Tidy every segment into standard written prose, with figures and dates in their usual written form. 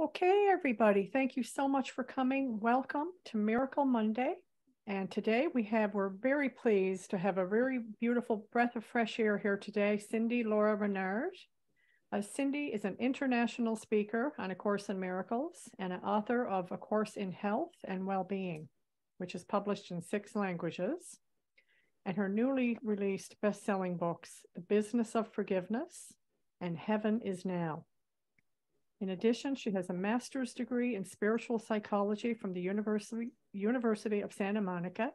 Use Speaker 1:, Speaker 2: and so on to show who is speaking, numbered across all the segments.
Speaker 1: Okay, everybody, thank you so much for coming. Welcome to Miracle Monday. And today we're very pleased to have a very beautiful breath of fresh air here today, Cindy Lora Renard. Cindy is an international speaker on A Course in Miracles and an author of A Course in Health and Well-Being, which is published in 6 languages. And her newly released best-selling books, The Business of Forgiveness and Heaven is Now. In addition, she has a master's degree in spiritual psychology from the University of Santa Monica.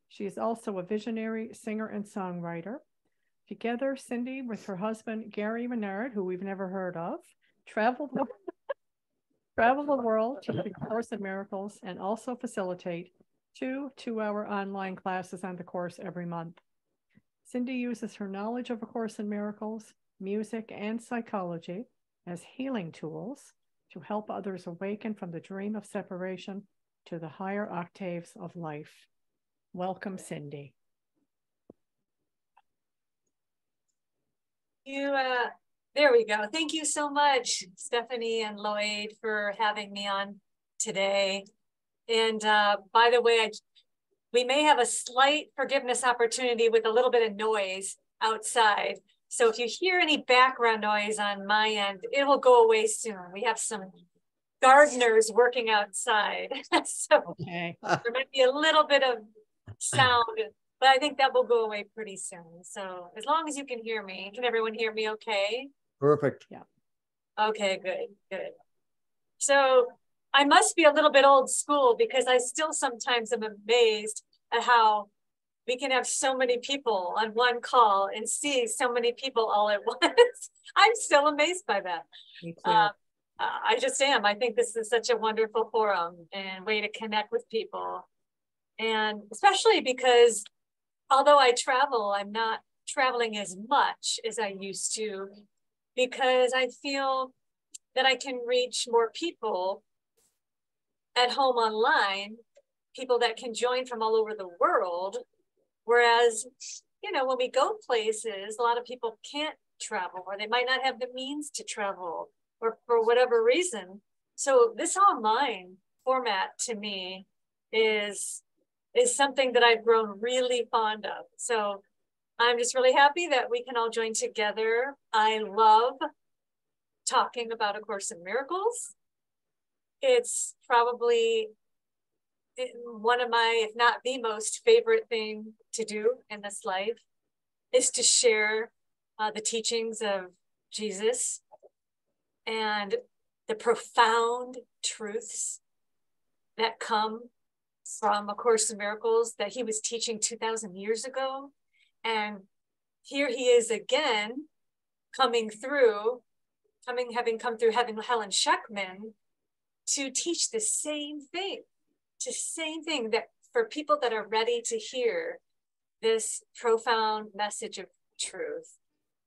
Speaker 1: She is also a visionary singer and songwriter. Together, Cindy, with her husband, Gary Renard, who we've never heard of, travel the world to the Course in Miracles and also facilitate 2 two-hour online classes on the course every month. Cindy uses her knowledge of A Course in Miracles, music, and psychology as healing tools to help others awaken from the dream of separation to the higher octaves of life. Welcome, Cindy.
Speaker 2: There we go. Thank you so much, Stephanie and Lloyd, for having me on today. And by the way, we may have a slight forgiveness opportunity with a little bit of noise outside. So if you hear any background noise on my end, it will go away soon. We have some gardeners working outside. So okay. There might be a little bit of sound, but I think that will go away pretty soon. So as long as you can hear me, can everyone hear me okay?
Speaker 3: Perfect.
Speaker 1: Yeah.
Speaker 2: Okay, good. So I must be a little bit old school because I still sometimes am amazed at how we can have so many people on one call and see so many people all at once. I'm still amazed by that. I just am. I think this is such a wonderful forum and way to connect with people. And especially because although I travel, I'm not traveling as much as I used to because I feel that I can reach more people at home online, people that can join from all over the world. Whereas, you know, when we go places, a lot of people can't travel or they might not have the means to travel or for whatever reason. So this online format to me is something that I've grown really fond of. So I'm just really happy that we can all join together. I love talking about A Course in Miracles. It's probably one of my, if not the most favorite thing to do in this life is to share the teachings of Jesus and the profound truths that come from A Course in Miracles that he was teaching 2,000 years ago. And here he is again, having come through Helen Sheckman to teach the same thing. That for people that are ready to hear this profound message of truth.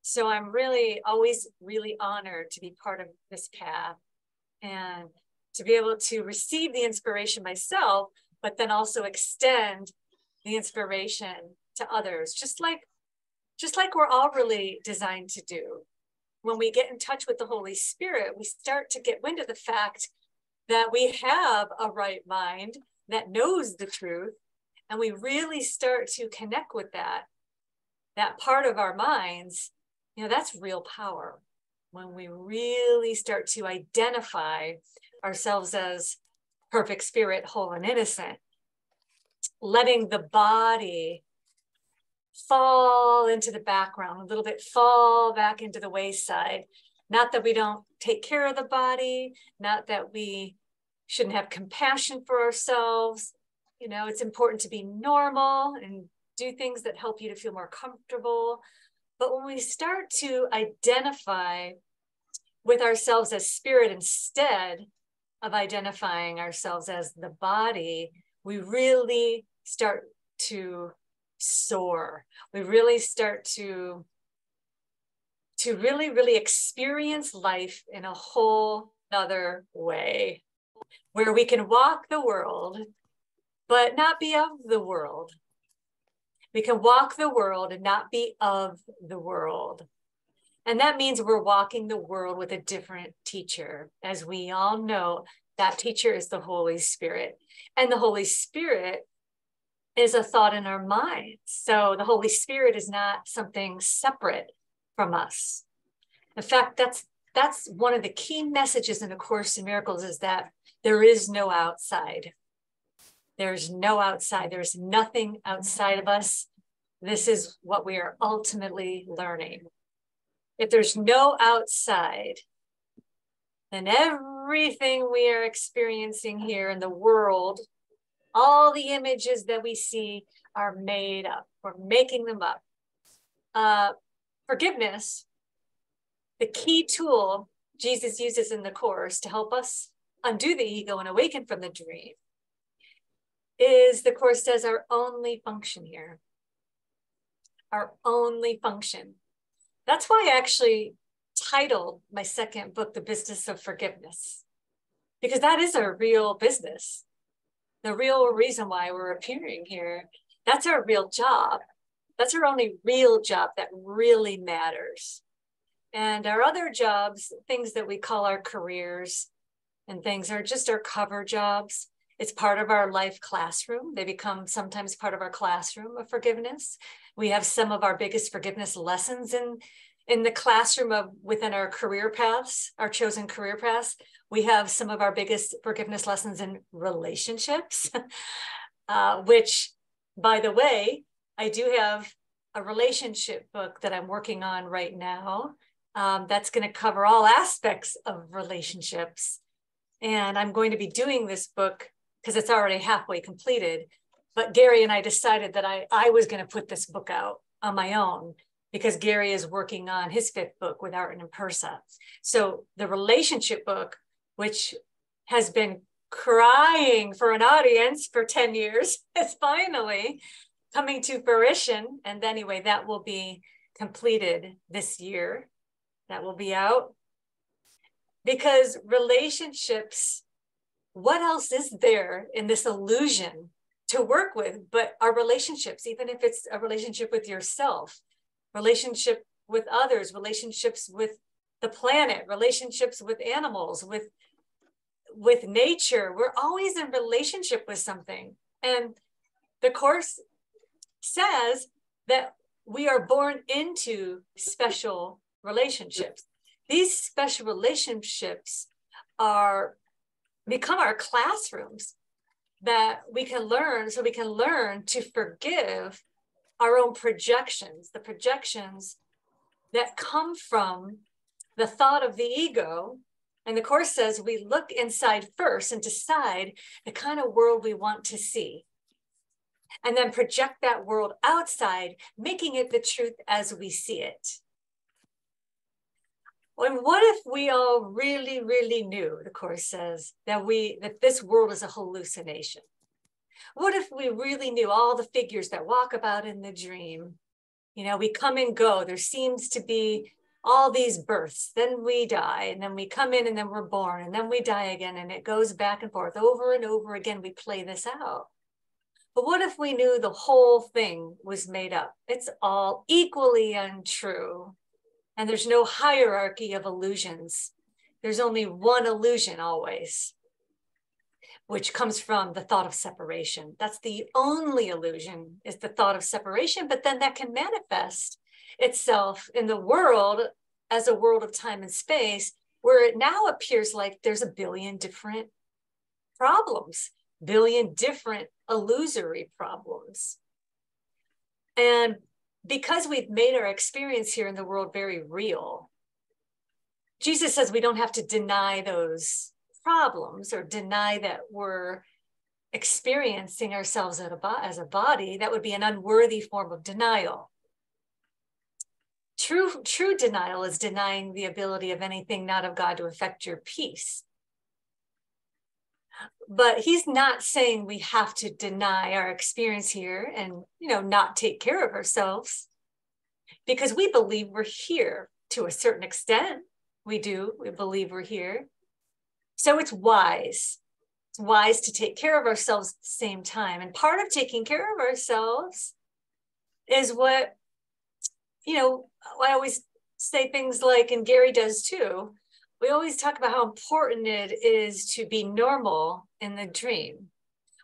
Speaker 2: So I'm really always really honored to be part of this path and to be able to receive the inspiration myself, but then also extend the inspiration to others, just like we're all really designed to do. When we get in touch with the Holy Spirit, we start to get wind of the fact that we have a right mind that knows the truth, and we really start to connect with that part of our minds. You know, that's real power. When we really start to identify ourselves as perfect spirit, whole and innocent, letting the body fall into the background a little bit, fall back into the wayside. Not that we don't take care of the body, not that we shouldn't have compassion for ourselves. You know, it's important to be normal and do things that help you to feel more comfortable. But when we start to identify with ourselves as spirit instead of identifying ourselves as the body, we really start to soar. We really start to really experience life in a whole other way, where we can walk the world, but not be of the world. We can walk the world and not be of the world. And that means we're walking the world with a different teacher. As we all know, that teacher is the Holy Spirit. And the Holy Spirit is a thought in our minds. So the Holy Spirit is not something separate from us. In fact, that's one of the key messages in A Course in Miracles, is that there is no outside. There's no outside. There's nothing outside of us. This is what we are ultimately learning. If there's no outside, then everything we are experiencing here in the world, all the images that we see are made up. We're making them up. Forgiveness, the key tool Jesus uses in the Course to help us undo the ego and awaken from the dream, is, the Course says, our only function here. Our only function. That's why I actually titled my second book, The Business of Forgiveness, because that is a real business. The real reason why we're appearing here, that's our real job. That's our only real job that really matters. And our other jobs, things that we call our careers and things, are just our cover jobs. It's part of our life classroom. They become sometimes part of our classroom of forgiveness. We have some of our biggest forgiveness lessons in the classroom of within our career paths, our chosen career paths. We have some of our biggest forgiveness lessons in relationships, which, by the way, I do have a relationship book that I'm working on right now that's going to cover all aspects of relationships. And I'm going to be doing this book because it's already halfway completed. But Gary and I decided that I was going to put this book out on my own, because Gary is working on his 5th book with Art and Impersa. So the relationship book, which has been crying for an audience for 10 years, is finally coming to fruition. And anyway, that will be completed this year. That will be out. Because relationships, what else is there in this illusion to work with but our relationships, even if it's a relationship with yourself, relationship with others, relationships with the planet, relationships with animals, with nature. We're always in relationship with something. And the Course says that we are born into special relationships. These special relationships become our classrooms that we can learn, so we can learn to forgive our own projections, the projections that come from the thought of the ego. And the Course says we look inside first and decide the kind of world we want to see, and then project that world outside, making it the truth as we see it. And what if we all really, really knew, the Course says, that this world is a hallucination? What if we really knew all the figures that walk about in the dream? You know, we come and go. There seems to be all these births. Then we die, and then we come in, and then we're born, and then we die again, and it goes back and forth over and over again. We play this out. But what if we knew the whole thing was made up? It's all equally untrue. And there's no hierarchy of illusions. There's only one illusion always, which comes from the thought of separation. That's the only illusion, is the thought of separation, but then that can manifest itself in the world as a world of time and space, where it now appears like there's a billion different problems, billion different illusory problems. And because we've made our experience here in the world very real, Jesus says we don't have to deny those problems or deny that we're experiencing ourselves as a body. That would be an unworthy form of denial. True denial is denying the ability of anything not of God to affect your peace. But he's not saying we have to deny our experience here and, not take care of ourselves, because we believe we're here to a certain extent. We believe we're here. So it's wise. It's wise to take care of ourselves at the same time. And part of taking care of ourselves is what, I always say things like, and Gary does too, we always talk about how important it is to be normal in the dream,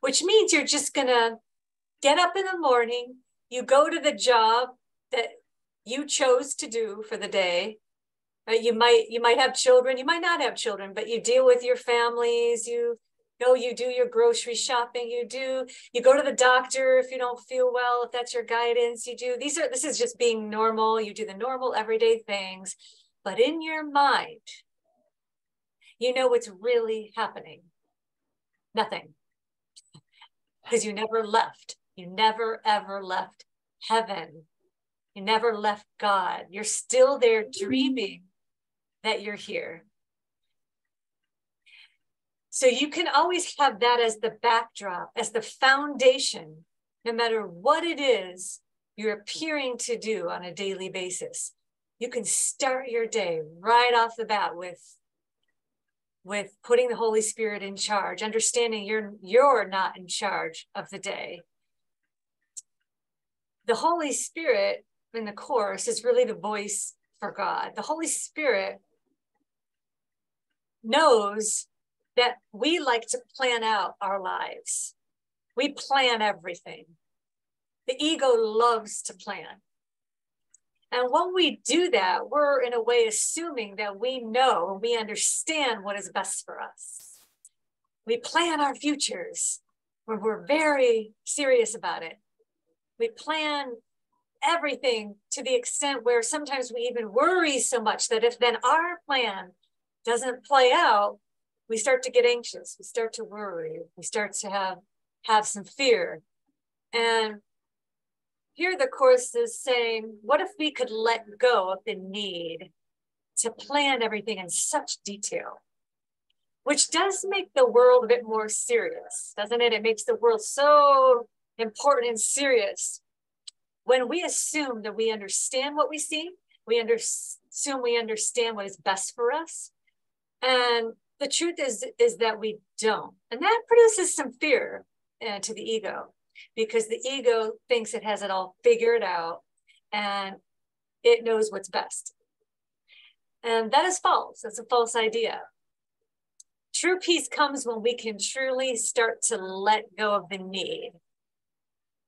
Speaker 2: which means you're just gonna get up in the morning, you go to the job that you chose to do for the day. You might have children, you might not have children, but you deal with your families, you do your grocery shopping, you go to the doctor if you don't feel well, if that's your guidance, this is just being normal. You do the normal everyday things, but in your mind, you know what's really happening. Nothing. Because you never left. You never, ever left heaven. You never left God. You're still there dreaming that you're here. So you can always have that as the backdrop, as the foundation, no matter what it is you're appearing to do on a daily basis. You can start your day right off the bat with putting the Holy Spirit in charge, understanding you're not in charge of the day. The Holy Spirit in the Course is really the voice for God. The Holy Spirit knows that we like to plan out our lives. We plan everything. The ego loves to plan. And when we do that, we're in a way assuming that we know, we understand what is best for us. We plan our futures when we're very serious about it. We plan everything to the extent where sometimes we even worry so much that if then our plan doesn't play out, we start to get anxious, we start to worry, we start to have some fear. And here the Course is saying, what if we could let go of the need to plan everything in such detail? Which does make the world a bit more serious, doesn't it? It makes the world so important and serious. When we assume that we understand what we see, we assume we understand what is best for us. And the truth is that we don't. And that produces some fear to the ego, because the ego thinks it has it all figured out and it knows what's best. And that is false. That's a false idea. True peace comes when we can truly start to let go of the need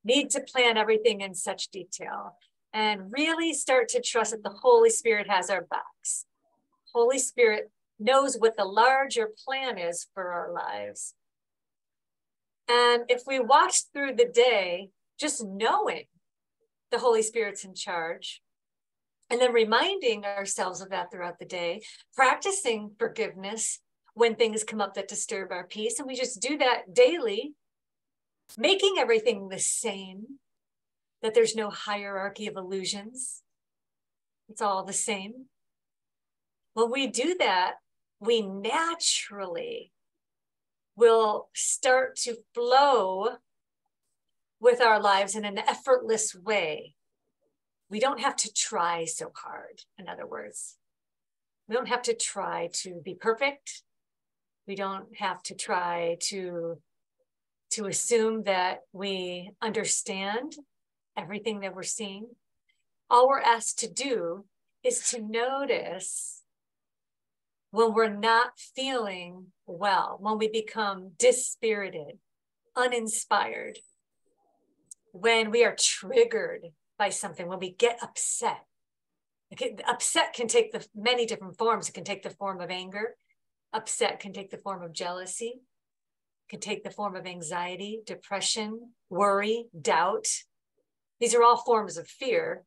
Speaker 2: to plan everything in such detail, and really start to trust that the Holy Spirit has our backs. Holy Spirit knows what the larger plan is for our lives. And if we watch through the day, just knowing the Holy Spirit's in charge, and then reminding ourselves of that throughout the day, practicing forgiveness when things come up that disturb our peace, and we just do that daily, making everything the same, that there's no hierarchy of illusions. It's all the same. When we do that, we naturally will start to flow with our lives in an effortless way. We don't have to try so hard, in other words. We don't have to try to be perfect. We don't have to try to assume that we understand everything that we're seeing. All we're asked to do is to notice when we're not feeling well, when we become dispirited, uninspired, when we are triggered by something, when we get upset. Upset can take many different forms. It can take the form of anger. Upset can take the form of jealousy. Can take the form of anxiety, depression, worry, doubt. These are all forms of fear.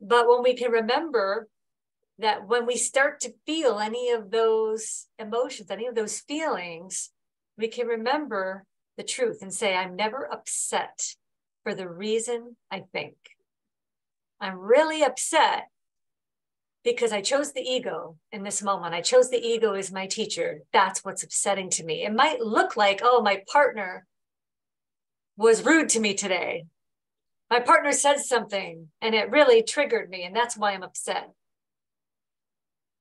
Speaker 2: But when we can remember that when we start to feel any of those emotions, any of those feelings, we can remember the truth and say, I'm never upset for the reason I think. I'm really upset because I chose the ego in this moment. I chose the ego as my teacher. That's what's upsetting to me. It might look like, oh, my partner was rude to me today. My partner said something and it really triggered me, and that's why I'm upset.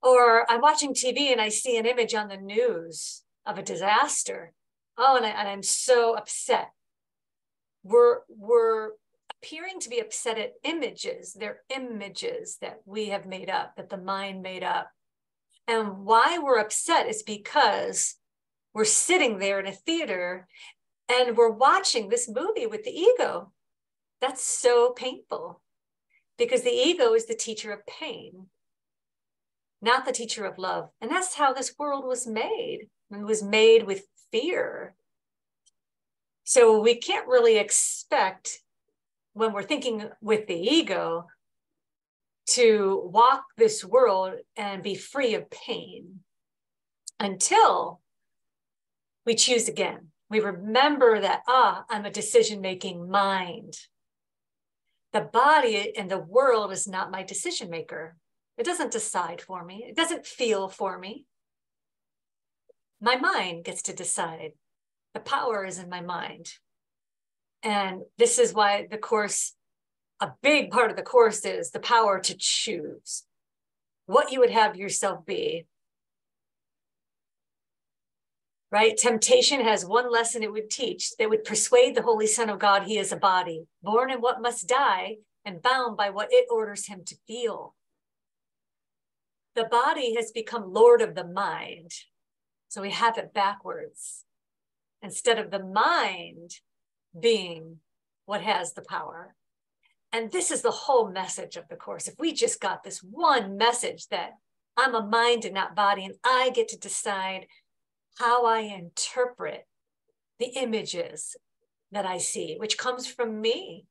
Speaker 2: Or I'm watching TV and I see an image on the news of a disaster. Oh, and I'm so upset. We're appearing to be upset at images. They're images that we have made up, that the mind made up. And why we're upset is because we're sitting there in a theater and we're watching this movie with the ego. That's so painful because the ego is the teacher of pain, not the teacher of love. And that's how this world was made. It was made with fear. So we can't really expect, when we're thinking with the ego, to walk this world and be free of pain until we choose again. We remember that, I'm a decision-making mind. The body and the world is not my decision maker. It doesn't decide for me. It doesn't feel for me. My mind gets to decide. The power is in my mind. And this is why the course, a big part of the course is the power to choose what you would have yourself be. Right? Temptation has one lesson it would teach that would persuade the Holy Son of God he is a body, born in what must die and bound by what it orders him to feel. The body has become Lord of the mind. So we have it backwards. Instead of the mind being what has the power. And this is the whole message of the course. If we just got this one message that I'm a mind and not body, and I get to decide how I interpret the images that I see, which comes from me,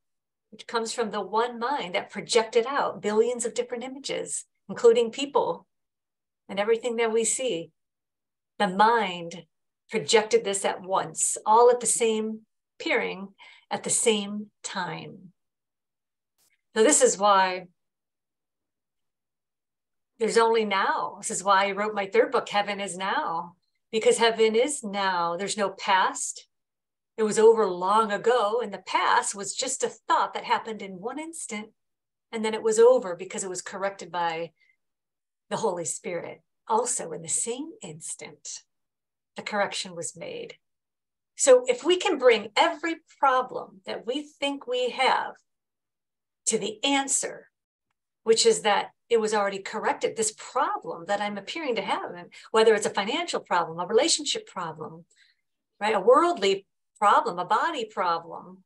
Speaker 2: which comes from the one mind that projected out billions of different images, including people and everything that we see. The mind projected this at once, all at the same appearing at the same time. So this is why there's only now. This is why I wrote my third book, Heaven is Now, because heaven is now. There's no past. It was over long ago, and the past was just a thought that happened in one instant, and then it was over because it was corrected by the Holy Spirit. Also in the same instant, the correction was made. So if we can bring every problem that we think we have to the answer, which is that it was already corrected, this problem that I'm appearing to have, and whether it's a financial problem, a relationship problem, right, a worldly problem, a body problem.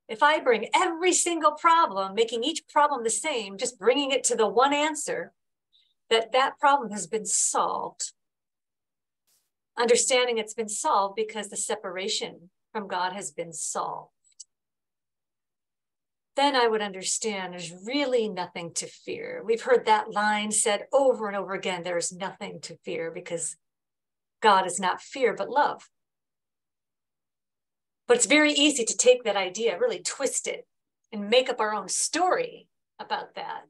Speaker 2: If I bring every single problem, making each problem the same, just bringing it to the one answer, that problem has been solved. Understanding it's been solved because the separation from God has been solved. Then I would understand there's really nothing to fear. We've heard that line said over and over again, there's nothing to fear because God is not fear, but love. But it's very easy to take that idea, really twist it and make up our own story about that.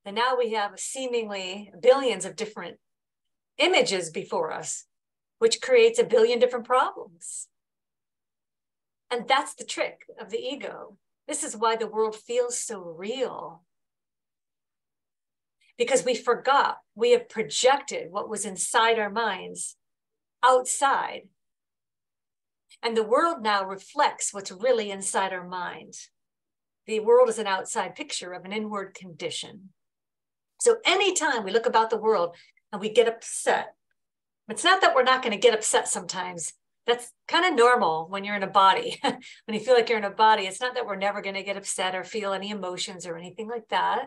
Speaker 2: And now we have seemingly billions of different images before us, which creates a billion different problems. And that's the trick of the ego. This is why the world feels so real. Because we forgot, we have projected what was inside our minds outside. And the world now reflects what's really inside our mind. The world is an outside picture of an inward condition. So anytime we look about the world and we get upset, it's not that we're not going to get upset sometimes. That's kind of normal when you're in a body. When you feel like you're in a body, it's not that we're never going to get upset or feel any emotions or anything like that.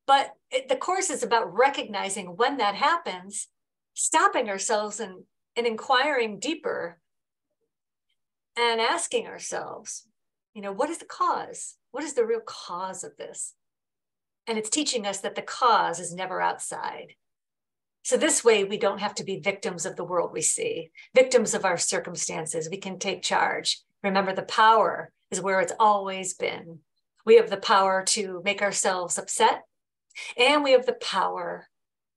Speaker 2: But the course is about recognizing when that happens, stopping ourselves and inquiring deeper and asking ourselves, what is the cause? What is the real cause of this? And it's teaching us that the cause is never outside. So this way, we don't have to be victims of the world we see, victims of our circumstances. We can take charge. Remember, the power is where it's always been. We have the power to make ourselves upset, and we have the power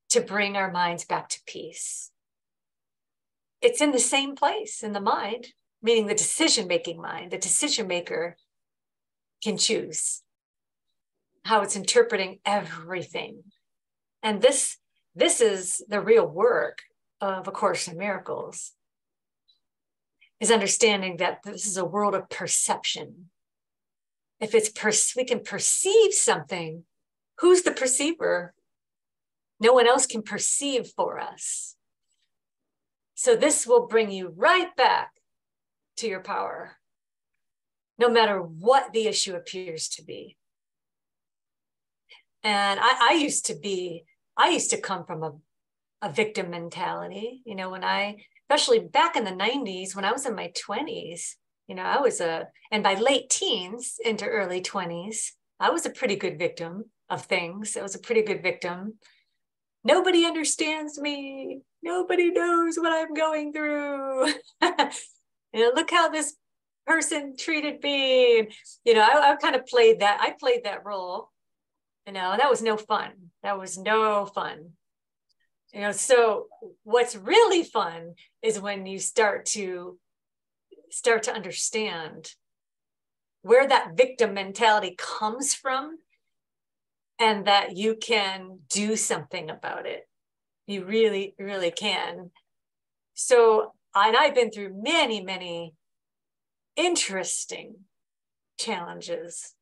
Speaker 2: to bring our minds back to peace. It's in the same place in the mind, meaning the decision-making mind. The decision maker can choose how it's interpreting everything. And this is the real work of A Course in Miracles, is understanding that this is a world of perception. If we can perceive something, who's the perceiver? No one else can perceive for us. So this will bring you right back to your power, no matter what the issue appears to be. And I used to come from a victim mentality, you know, especially back in the 90s, when I was in my 20s, you know, and by late teens into early 20s, I was a pretty good victim of things. I was a pretty good victim. Nobody understands me. Nobody knows what I'm going through. You know, look how this person treated me. You know, I kind of played that role. You know, that was no fun. That was no fun. You know, so what's really fun is when you start to understand where that victim mentality comes from and that you can do something about it. You really, really can. So, and I've been through many, many interesting challenges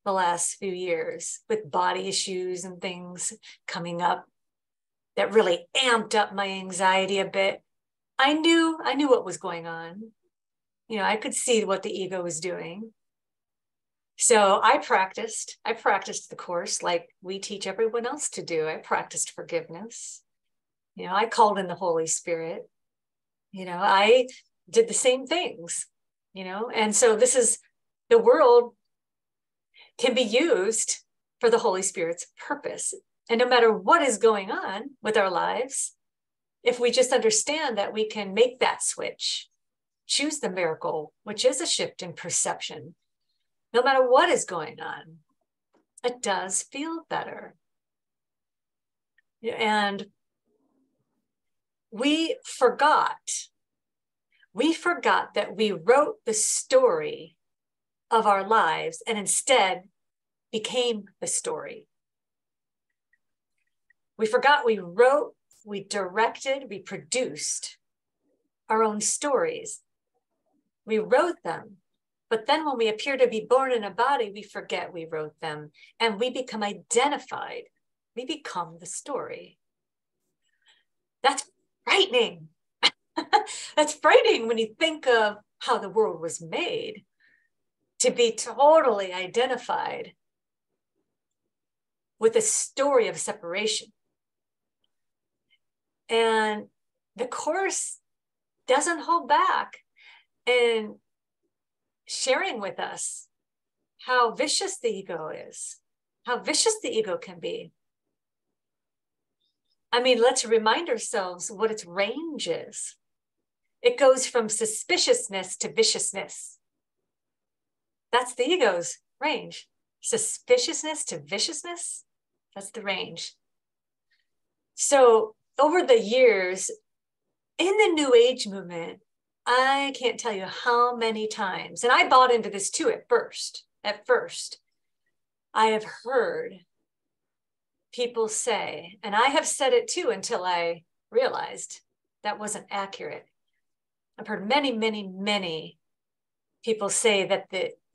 Speaker 2: the last few years with body issues and things coming up that really amped up my anxiety a bit. I knew what was going on. You know, I could see what the ego was doing. So I practiced the course like we teach everyone else to do. I practiced forgiveness. You know, I called in the Holy Spirit. You know, I did the same things, you know, and so the world can be used for the Holy Spirit's purpose. And no matter what is going on with our lives, if we just understand that we can make that switch, choose the miracle, which is a shift in perception, no matter what is going on, it does feel better. And we forgot that we wrote the story of our lives and instead became the story. We forgot we wrote, we directed, we produced our own stories. We wrote them, but then when we appear to be born in a body, we forget we wrote them and we become identified. We become the story. That's frightening. That's frightening when you think of how the world was made, to be totally identified with a story of separation. And the Course doesn't hold back in sharing with us how vicious the ego is, how vicious the ego can be. I mean, let's remind ourselves what its range is. It goes from suspiciousness to viciousness. That's the ego's range. Suspiciousness to viciousness, that's the range. So over the years, in the New Age movement, I can't tell you how many times, and I bought into this too at first, I have heard people say, and I have said it too until I realized that wasn't accurate. I've heard many, many, many people say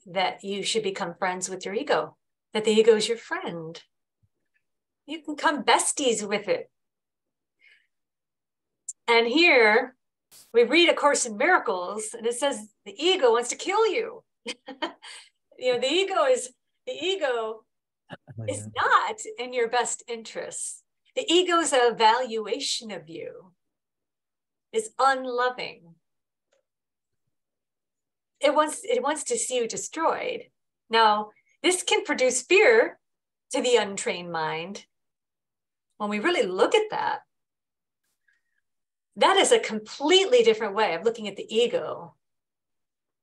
Speaker 2: that you should become friends with your ego, that the ego is your friend. You can come besties with it. And here we read A Course in Miracles, and it says the ego wants to kill you. You know, the ego is not in your best interests. The ego's evaluation of you is unloving. It wants to see you destroyed. Now, this can produce fear to the untrained mind. When we really look at that, that is a completely different way of looking at the ego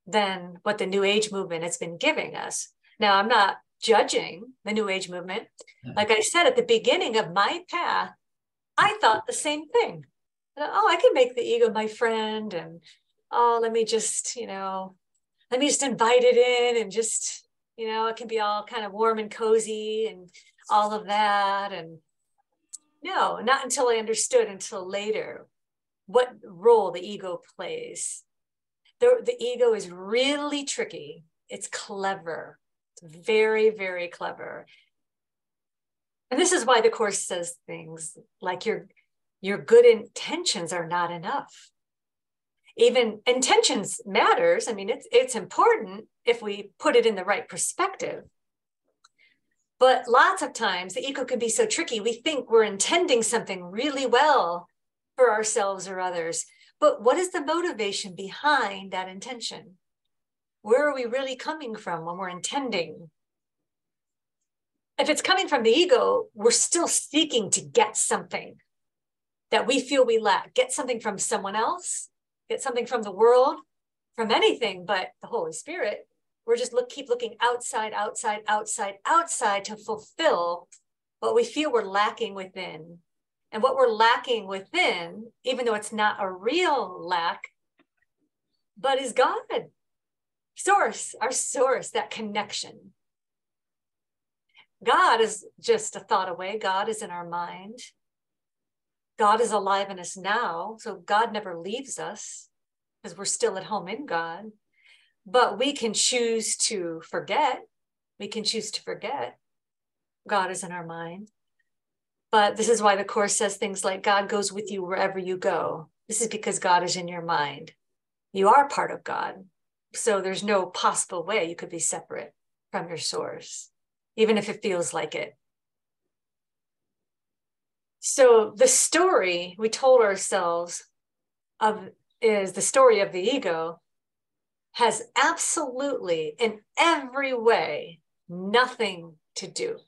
Speaker 2: than what the New Age movement has been giving us. Now, I'm not judging the New Age movement. Like I said, at the beginning of my path, I thought the same thing. Oh, I can make the ego my friend, and let me just invite it in, and just, it can be all kind of warm and cozy and all of that. And no, not until I understood until later what role the ego plays. The ego is really tricky. It's clever. Very, very clever. And this is why the Course says things like your good intentions are not enough. Even intentions matters. I mean, it's important if we put it in the right perspective. But lots of times the ego can be so tricky. We think we're intending something really well for ourselves or others. But what is the motivation behind that intention? Where are we really coming from when we're intending? If it's coming from the ego, we're still seeking to get something that we feel we lack. Get something from someone else, get something from the world, from anything but the Holy Spirit. We're just keep looking outside to fulfill what we feel we're lacking within. And what we're lacking within, even though it's not a real lack, but is God, source, our source, that connection. God is just a thought away. God is in our mind. God is alive in us now. So God never leaves us because we're still at home in God. But we can choose to forget. We can choose to forget. God is in our mind. But this is why the Course says things like God goes with you wherever you go. This is because God is in your mind. You are part of God. So there's no possible way you could be separate from your source, even if it feels like it. So the story we told ourselves is the story of the ego, has absolutely, in every way, nothing to do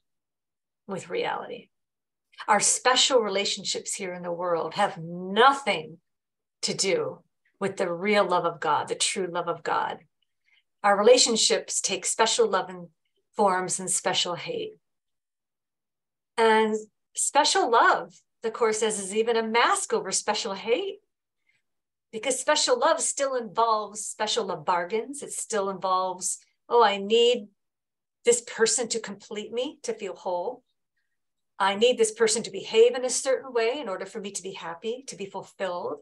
Speaker 2: with reality. Our special relationships here in the world have nothing to do with the real love of God, the true love of God. Our relationships take special love and forms and special hate. And special love, the Course says, is even a mask over special hate. Because special love still involves special love bargains. It still involves, oh, I need this person to complete me, to feel whole. I need this person to behave in a certain way in order for me to be happy, to be fulfilled.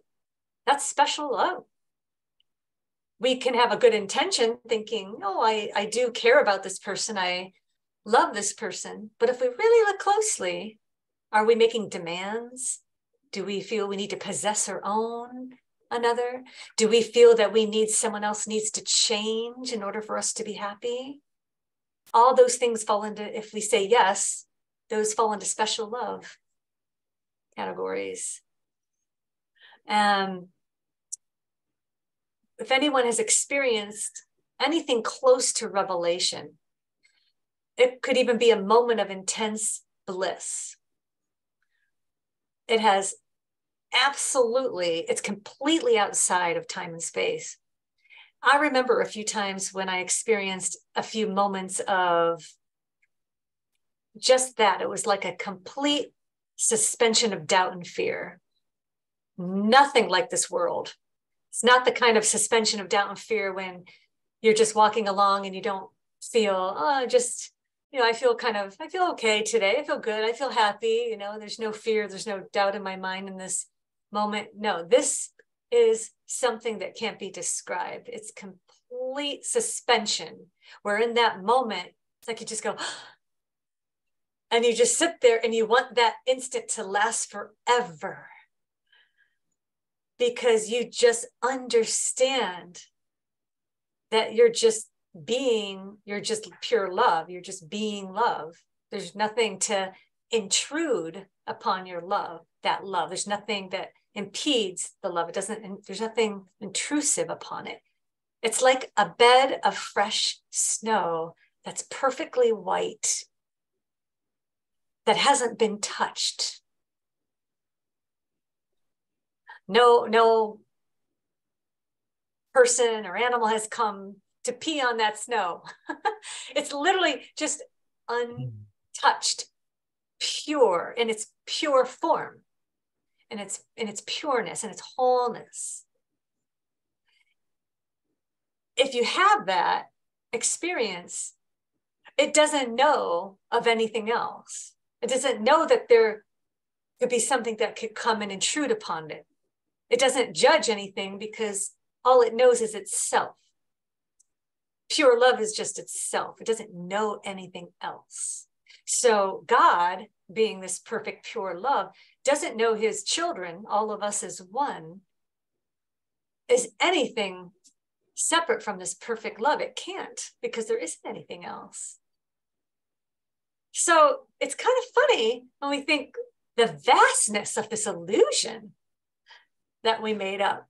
Speaker 2: That's special love. We can have a good intention thinking, oh, I do care about this person. I love this person. But if we really look closely, are we making demands? Do we feel we need to possess or own another? Do we feel that someone else needs to change in order for us to be happy? All those things fall into, if we say yes, those fall into special love categories. If anyone has experienced anything close to revelation, it could even be a moment of intense bliss. It has absolutely, it's completely outside of time and space. I remember a few times when I experienced a few moments of just that. It was like a complete suspension of doubt and fear. Nothing like this world. It's not the kind of suspension of doubt and fear when you're just walking along and you don't feel, I feel okay today. I feel good. I feel happy. There's no fear. There's no doubt in my mind in this moment. No, this is something that can't be described. It's complete suspension, where in that moment, it's like you just go, and you just sit there and you want that instant to last forever. Because you just understand that you're just pure love. You're just being love. There's nothing to intrude upon your love, that love. There's nothing that impedes the love. There's nothing intrusive upon it. It's like a bed of fresh snow that's perfectly white, that hasn't been touched. No person or animal has come to pee on that snow. It's literally just untouched, pure in its pure form, and in its pureness and its wholeness. If you have that experience, it doesn't know of anything else. It doesn't know that there could be something that could come and intrude upon it. It doesn't judge anything because all it knows is itself. Pure love is just itself. It doesn't know anything else. So God, being this perfect, pure love, doesn't know his children, all of us as one, is anything separate from this perfect love. It can't, because there isn't anything else. So it's kind of funny when we think the vastness of this illusion that we made up,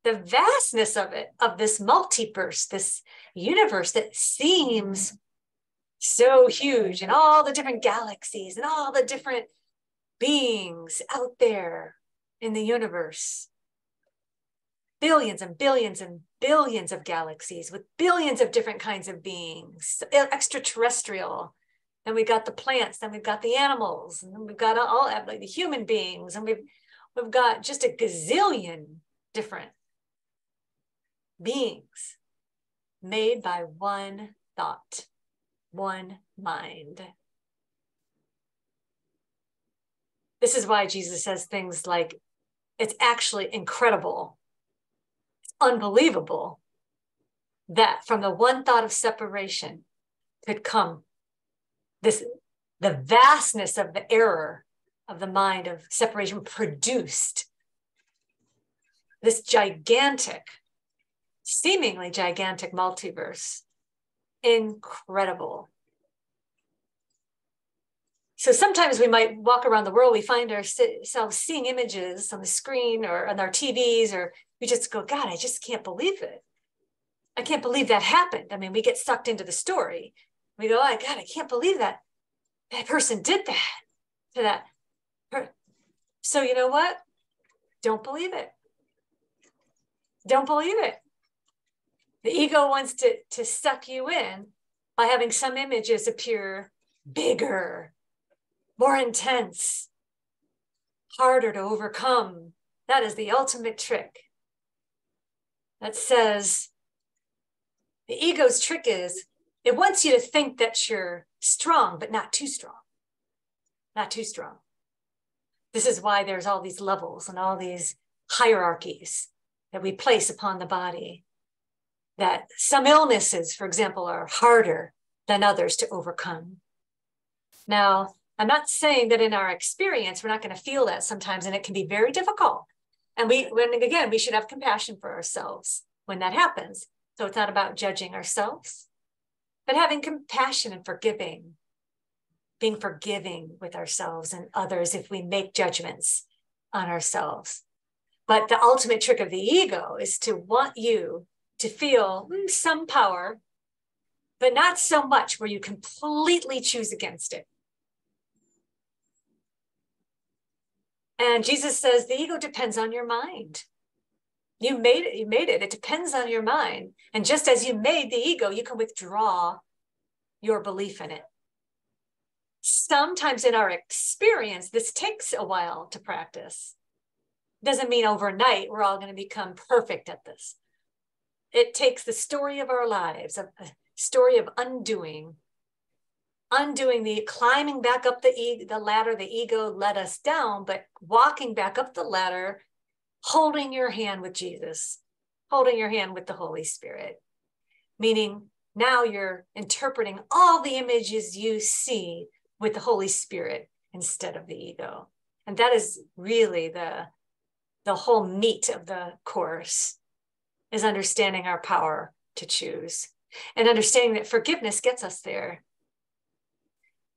Speaker 2: the vastness of it, of this multiverse, this universe that seems so huge, and all the different galaxies and all the different beings out there in the universe. Billions and billions and billions of galaxies with billions of different kinds of beings, extraterrestrial. Then we got the plants, then we've got the animals, and then we've got all like the human beings, and we've got just a gazillion different beings made by one thought, one mind. This is why Jesus says things like, it's actually incredible, it's unbelievable that from the one thought of separation could come the vastness of the error of the mind of separation produced this gigantic, seemingly gigantic multiverse. Incredible. So sometimes we might walk around the world, we find ourselves seeing images on the screen or on our TVs, or we just go, God, I just can't believe it. I can't believe that happened. I mean, we get sucked into the story. We go, oh, God, I can't believe that person did that to that. So you know what? Don't believe it. Don't believe it. The ego wants to suck you in by having some images appear bigger, more intense, harder to overcome. That is the ultimate trick. That says, the ego's trick is, it wants you to think that you're strong, but not too strong. Not too strong. This is why there's all these levels and all these hierarchies that we place upon the body. That some illnesses, for example, are harder than others to overcome. Now, I'm not saying that in our experience, we're not going to feel that sometimes, and it can be very difficult. And again, we should have compassion for ourselves when that happens. So it's not about judging ourselves, but having compassion and forgiving, being forgiving with ourselves and others if we make judgments on ourselves. But the ultimate trick of the ego is to want you to feel some power, but not so much where you completely choose against it. And Jesus says the ego depends on your mind. You made it. It depends on your mind. And just as you made the ego, you can withdraw your belief in it. Sometimes in our experience, this takes a while to practice. Doesn't mean overnight we're all going to become perfect at this. It takes the story of our lives, a story of undoing the climbing back up the ladder the ego let us down, but walking back up the ladder, holding your hand with Jesus, holding your hand with the Holy Spirit, meaning now you're interpreting all the images you see with the Holy Spirit instead of the ego. And that is really the whole meat of the course, is understanding our power to choose and understanding that forgiveness gets us there.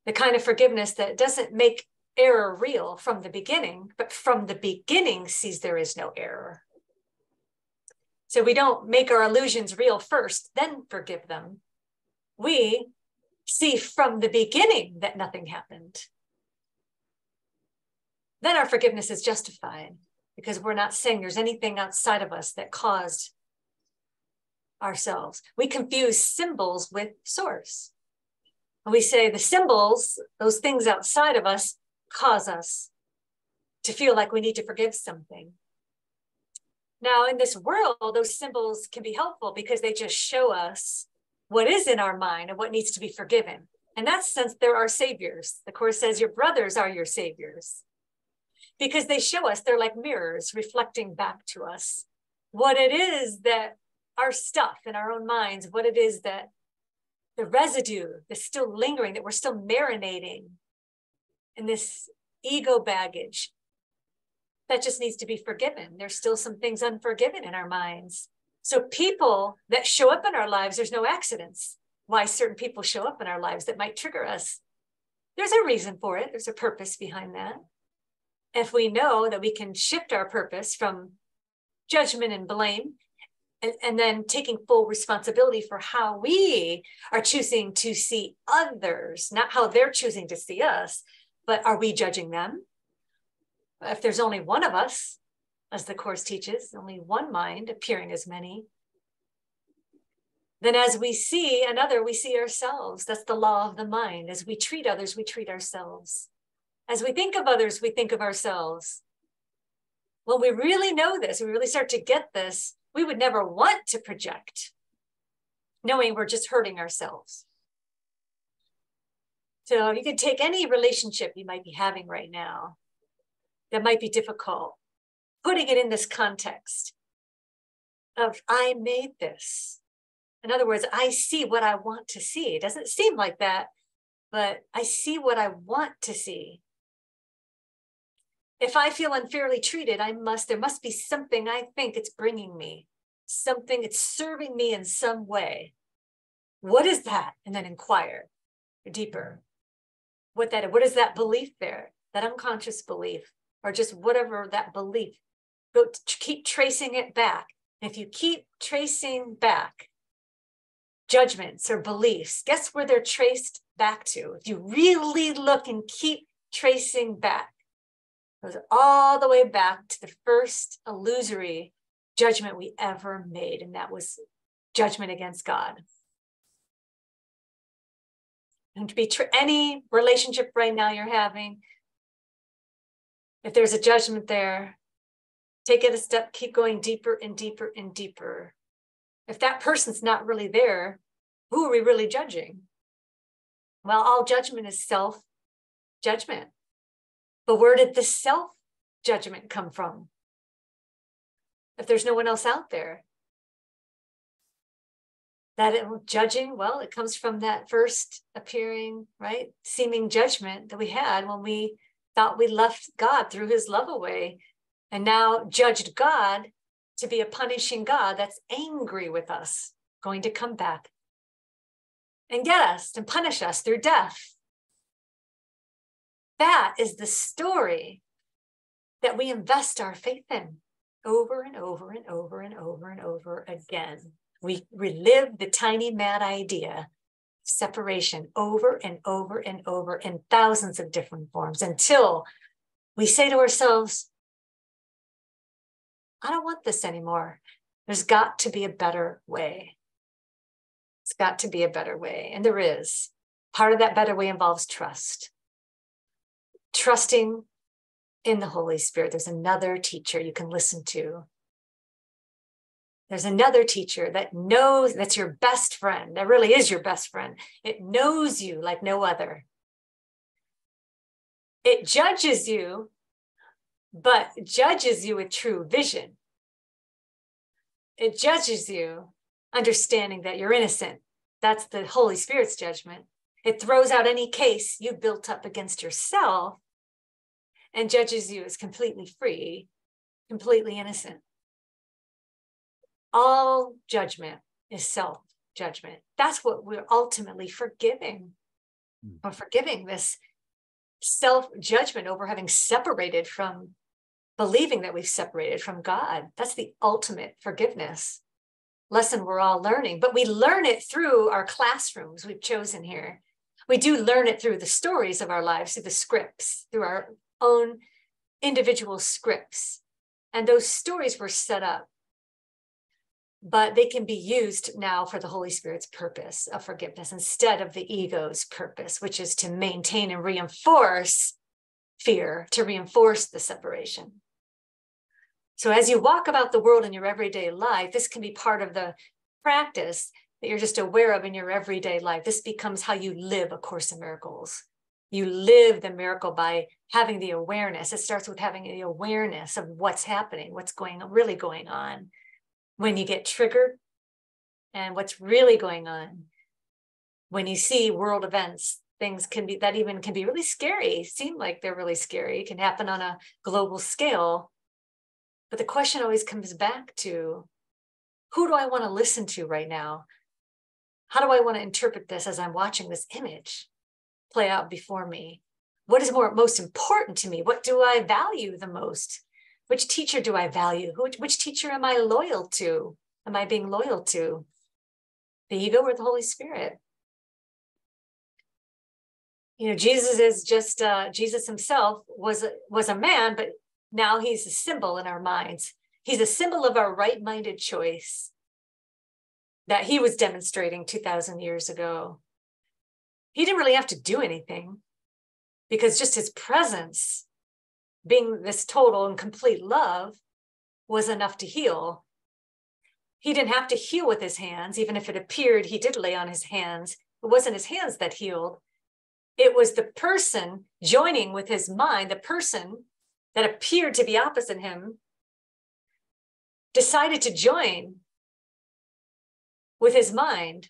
Speaker 2: The kind of forgiveness that doesn't make error real from the beginning, but from the beginning sees there is no error. So we don't make our illusions real first, then forgive them. We see from the beginning that nothing happened. Then our forgiveness is justified because we're not saying there's anything outside of us that caused ourselves. We confuse symbols with source. And we say the symbols, those things outside of us, cause us to feel like we need to forgive something. Now, in this world, those symbols can be helpful because they just show us what is in our mind and what needs to be forgiven. In that sense, they're our saviors. The Course says your brothers are your saviors because they show us, they're like mirrors reflecting back to us what it is that our stuff in our own minds, what it is that the residue that's still lingering, that we're still marinating in this ego baggage that just needs to be forgiven. There's still some things unforgiven in our minds. So people that show up in our lives, there's no accidents why certain people show up in our lives that might trigger us. There's a reason for it. There's a purpose behind that. If we know that we can shift our purpose from judgment and blame, and then taking full responsibility for how we are choosing to see others, not how they're choosing to see us, but are we judging them? If there's only one of us, as the Course teaches, only one mind appearing as many, then as we see another, we see ourselves. That's the law of the mind. As we treat others, we treat ourselves. As we think of others, we think of ourselves. When we really know this, we really start to get this, we would never want to project, knowing we're just hurting ourselves. So you could take any relationship you might be having right now that might be difficult, putting it in this context of, I made this. In other words, I see what I want to see. It doesn't seem like that, but I see what I want to see. If I feel unfairly treated, there must be something I think it's bringing me, something it's serving me in some way. What is that? And then inquire deeper. What is that belief there? That unconscious belief, or just whatever that belief. Keep tracing it back. And if you keep tracing back judgments or beliefs, guess where they're traced back to? If you really look and keep tracing back, goes all the way back to the first illusory judgment we ever made, and that was judgment against God. And to be any relationship right now you're having, if there's a judgment there, take it a step, keep going deeper and deeper and deeper. If that person's not really there, who are we really judging? Well, all judgment is self-judgment. But where did the self-judgment come from? If there's no one else out there, judging, well, it comes from that first appearing, right, seeming judgment that we had when we thought we left God, threw his love away, and now judged God to be a punishing God that's angry with us, going to come back and get us and punish us through death. That is the story that we invest our faith in over and over and over and over and over again. We relive the tiny mad idea of separation over and over and over in thousands of different forms until we say to ourselves, I don't want this anymore. There's got to be a better way. It's got to be a better way. And there is. Part of that better way involves trust. Trusting in the Holy Spirit. There's another teacher you can listen to. There's another teacher that knows, that's your best friend. That really is your best friend. It knows you like no other. It judges you, but judges you with true vision. It judges you understanding that you're innocent. That's the Holy Spirit's judgment. It throws out any case you built up against yourself and judges you as completely free, completely innocent. All judgment is self-judgment. That's what we're ultimately forgiving. We're forgiving this self-judgment over having separated from, believing that we've separated from God. That's the ultimate forgiveness lesson we're all learning. But we learn it through our classrooms we've chosen here. We do learn it through the stories of our lives, through the scripts, through our own individual scripts. And those stories were set up, but they can be used now for the Holy Spirit's purpose of forgiveness instead of the ego's purpose, which is to maintain and reinforce fear, to reinforce the separation. So as you walk about the world in your everyday life, this can be part of the practice that you're just aware of in your everyday life. This becomes how you live A Course in Miracles. You live the miracle by having the awareness. It starts with having the awareness of what's happening, what's really going on. When you get triggered, and what's really going on. When you see world events, things can be really scary, seem like they're really scary. It can happen on a global scale. But the question always comes back to, who do I want to listen to right now? How do I want to interpret this as I'm watching this image play out before me? What is most important to me? What do I value the most? Which teacher do I value? Which teacher am I loyal to? Am I being loyal to? The ego or the Holy Spirit? You know, Jesus is just, Jesus himself was a man, but now he's a symbol in our minds. He's a symbol of our right-minded choice that he was demonstrating 2,000 years ago. He didn't really have to do anything, because just his presence, being this total and complete love, was enough to heal. He didn't have to heal with his hands, even if it appeared he did lay on his hands. It wasn't his hands that healed. It was the person joining with his mind, the person that appeared to be opposite him, decided to join with his mind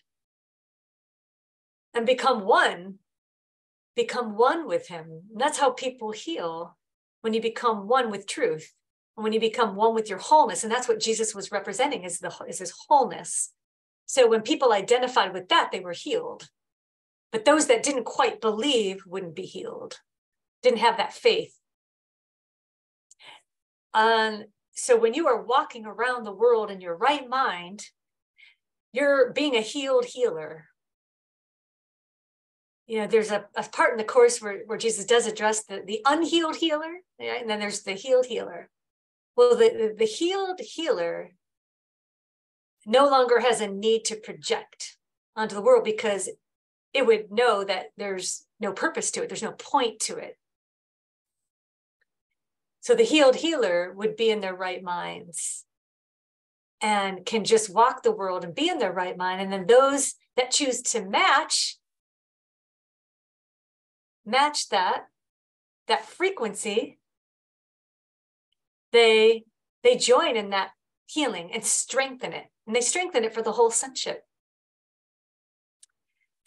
Speaker 2: and become one with him. And that's how people heal, when you become one with truth, and when you become one with your wholeness. And that's what Jesus was representing, is his wholeness. So when people identified with that, they were healed. But those that didn't quite believe wouldn't be healed, didn't have that faith. So when you are walking around the world in your right mind, you're being a healed healer. You know, there's a part in the Course where Jesus does address the unhealed healer, right? And then there's the healed healer. Well, the healed healer no longer has a need to project onto the world, because it would know that there's no purpose to it. There's no point to it. So the healed healer would be in their right minds and can just walk the world and be in their right mind. And then those that choose to match that frequency, they join in that healing and strengthen it. And they strengthen it for the whole sonship.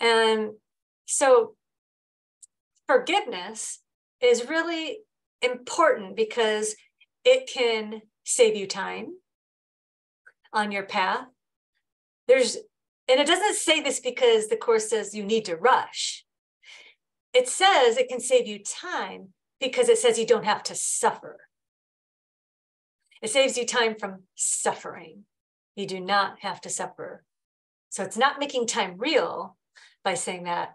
Speaker 2: And so forgiveness is really important, because it can save you time on your path. And it doesn't say this because the Course says you need to rush. It says it can save you time because it says you don't have to suffer. It saves you time from suffering. You do not have to suffer. So it's not making time real by saying that.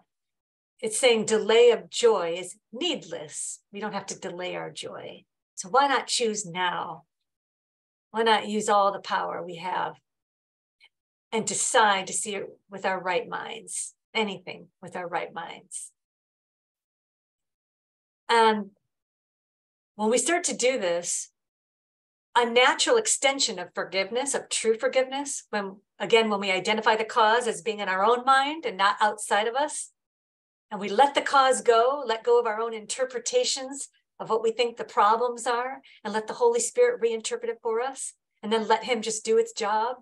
Speaker 2: It's saying delay of joy is needless. We don't have to delay our joy. So why not choose now? Why not use all the power we have and decide to see it with our right minds? Anything with our right minds. And when we start to do this, a natural extension of forgiveness, of true forgiveness, when we identify the cause as being in our own mind and not outside of us, and we let the cause go, let go of our own interpretations of what we think the problems are, and let the Holy Spirit reinterpret it for us, and then let him just do his job.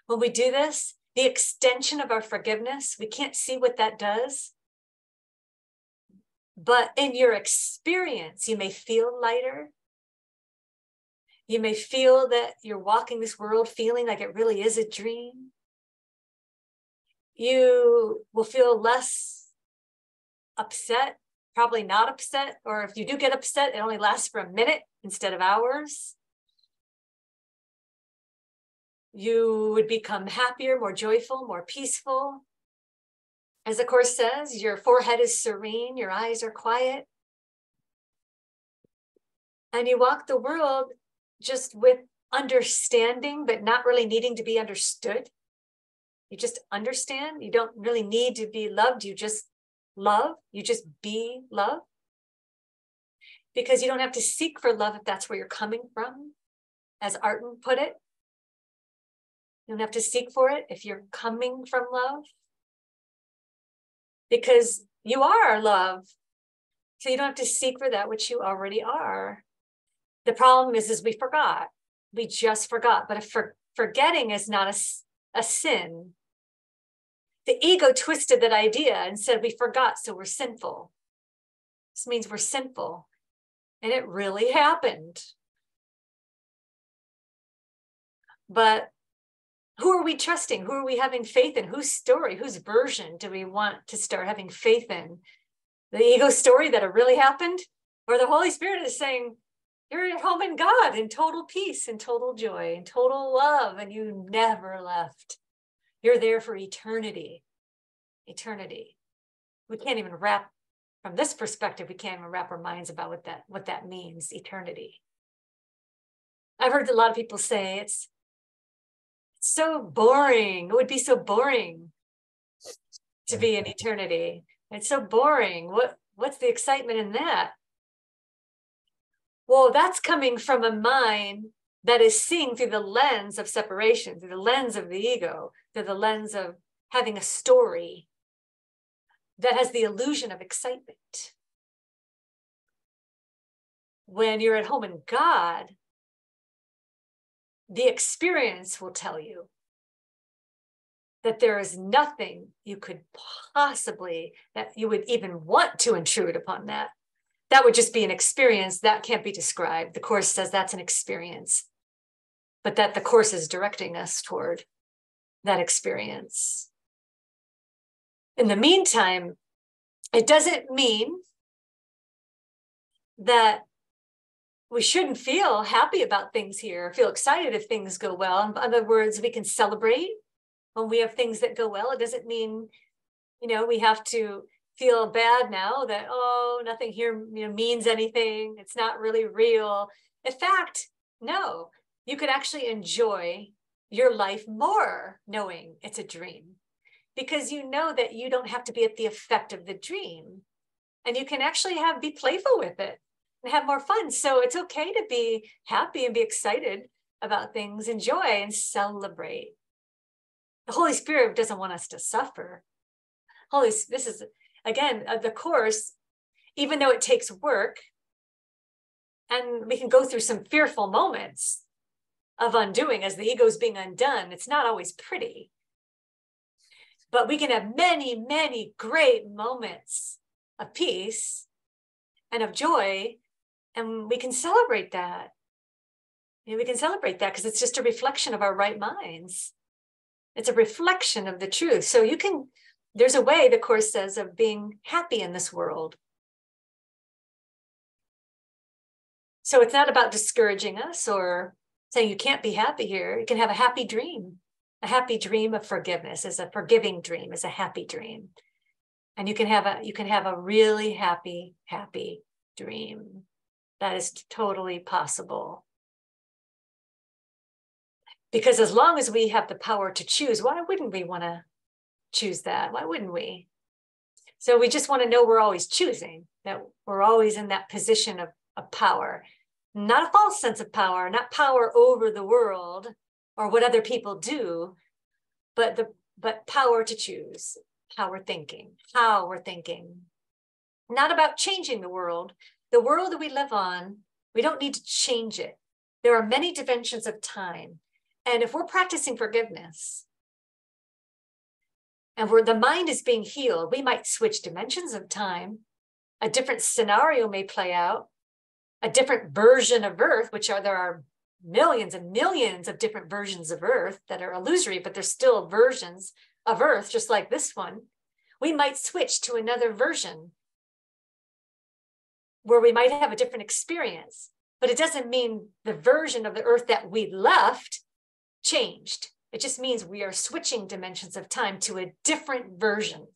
Speaker 2: When we do this, the extension of our forgiveness, we can't see what that does. But in your experience, you may feel lighter. You may feel that you're walking this world feeling like it really is a dream. You will feel less upset, probably not upset, or if you do get upset, it only lasts for a minute instead of hours. You would become happier, more joyful, more peaceful. As the Course says, your forehead is serene, your eyes are quiet. And you walk the world just with understanding, but not really needing to be understood. You just understand. You don't really need to be loved. You just love. You just be love. Because you don't have to seek for love if that's where you're coming from, as Arten put it. You don't have to seek for it if you're coming from love. Because you are love. So you don't have to seek for that which you already are. The problem is we forgot. We just forgot. But if forgetting is not a sin. The ego twisted that idea and said we forgot, so we're sinful. This means we're sinful. And it really happened. But who are we trusting? Who are we having faith in? Whose story, whose version do we want to start having faith in? The ego story that it really happened? Or the Holy Spirit is saying, you're at home in God, in total peace, in total joy, in total love, and you never left. You're there for eternity. Eternity. We can't even wrap, from this perspective, we can't even wrap our minds about what that means, eternity. I've heard a lot of people say it's so boring. It would be so boring to be in eternity. It's so boring. What's the excitement in that? Well, that's coming from a mind that is seeing through the lens of separation, through the lens of the ego, through the lens of having a story that has the illusion of excitement. When you're at home in God, the experience will tell you that there is nothing you could possibly, that you would even want to intrude upon that. That would just be an experience that can't be described. The Course says that's an experience, but that the Course is directing us toward that experience. In the meantime, it doesn't mean that we shouldn't feel happy about things here, feel excited if things go well. In other words, we can celebrate when we have things that go well. It doesn't mean, we have to feel bad now that, oh, nothing here means anything. It's not really real. In fact, no, you could actually enjoy your life more knowing it's a dream, because you know that you don't have to be at the effect of the dream, and you can actually be playful with it and have more fun. So it's okay to be happy and be excited about things, enjoy and celebrate. The Holy Spirit doesn't want us to suffer. This is, again, the Course, even though it takes work, and we can go through some fearful moments of undoing as the ego is being undone. It's not always pretty. But we can have many, many great moments of peace and of joy, and we can celebrate that. We can celebrate that because it's just a reflection of our right minds. It's a reflection of the truth. So there's a way, the Course says, of being happy in this world. So it's not about discouraging us or saying you can't be happy here. You can have a happy dream. A happy dream of forgiveness is a forgiving dream, is a happy dream. And you can have a really happy, happy dream. That is totally possible. Because as long as we have the power to choose, why wouldn't we want to choose that? Why wouldn't we? So we just want to know we're always choosing, that we're always in that position of power. Not a false sense of power, not power over the world or what other people do, but power to choose, power thinking, how we're thinking. Not about changing the world. The world that we live on, we don't need to change it. There are many dimensions of time. And if we're practicing forgiveness, and where the mind is being healed, we might switch dimensions of time. A different scenario may play out, a different version of Earth, there are millions and millions of different versions of Earth that are illusory, but they're still versions of Earth, just like this one. We might switch to another version where we might have a different experience, but it doesn't mean the version of the Earth that we left changed. It just means we are switching dimensions of time to a different version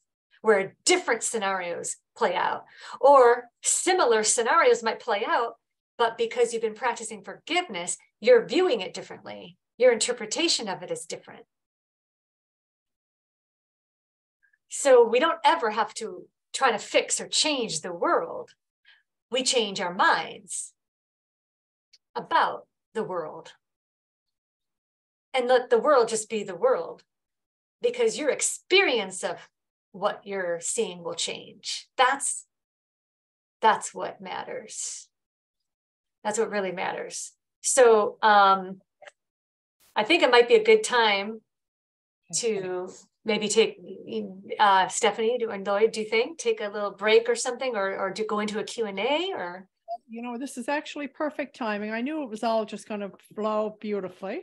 Speaker 2: where different scenarios play out, or similar scenarios might play out, but because you've been practicing forgiveness, you're viewing it differently. Your interpretation of it is different. So we don't ever have to try to fix or change the world. We change our minds about the world. And let the world just be the world, because your experience of what you're seeing will change. That's what matters. That's what really matters. So I think it might be a good time to maybe take, Stephanie and Lloyd, do you think, take a little break or something, or to go into a Q&A, or?
Speaker 1: You know, this is actually perfect timing. I knew it was all just going to flow beautifully.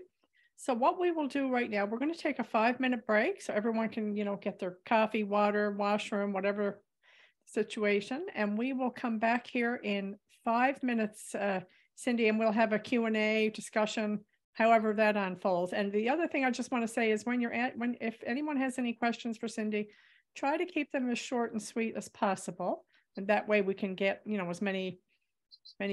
Speaker 1: So what we will do right now, we're going to take a 5-minute break so everyone can, you know, get their coffee, water, washroom, whatever situation. And we will come back here in 5 minutes, Cindy, and we'll have a Q&A discussion, however that unfolds. And the other thing I just want to say is if anyone has any questions for Cindy, try to keep them as short and sweet as possible. And that way we can get, you know, as many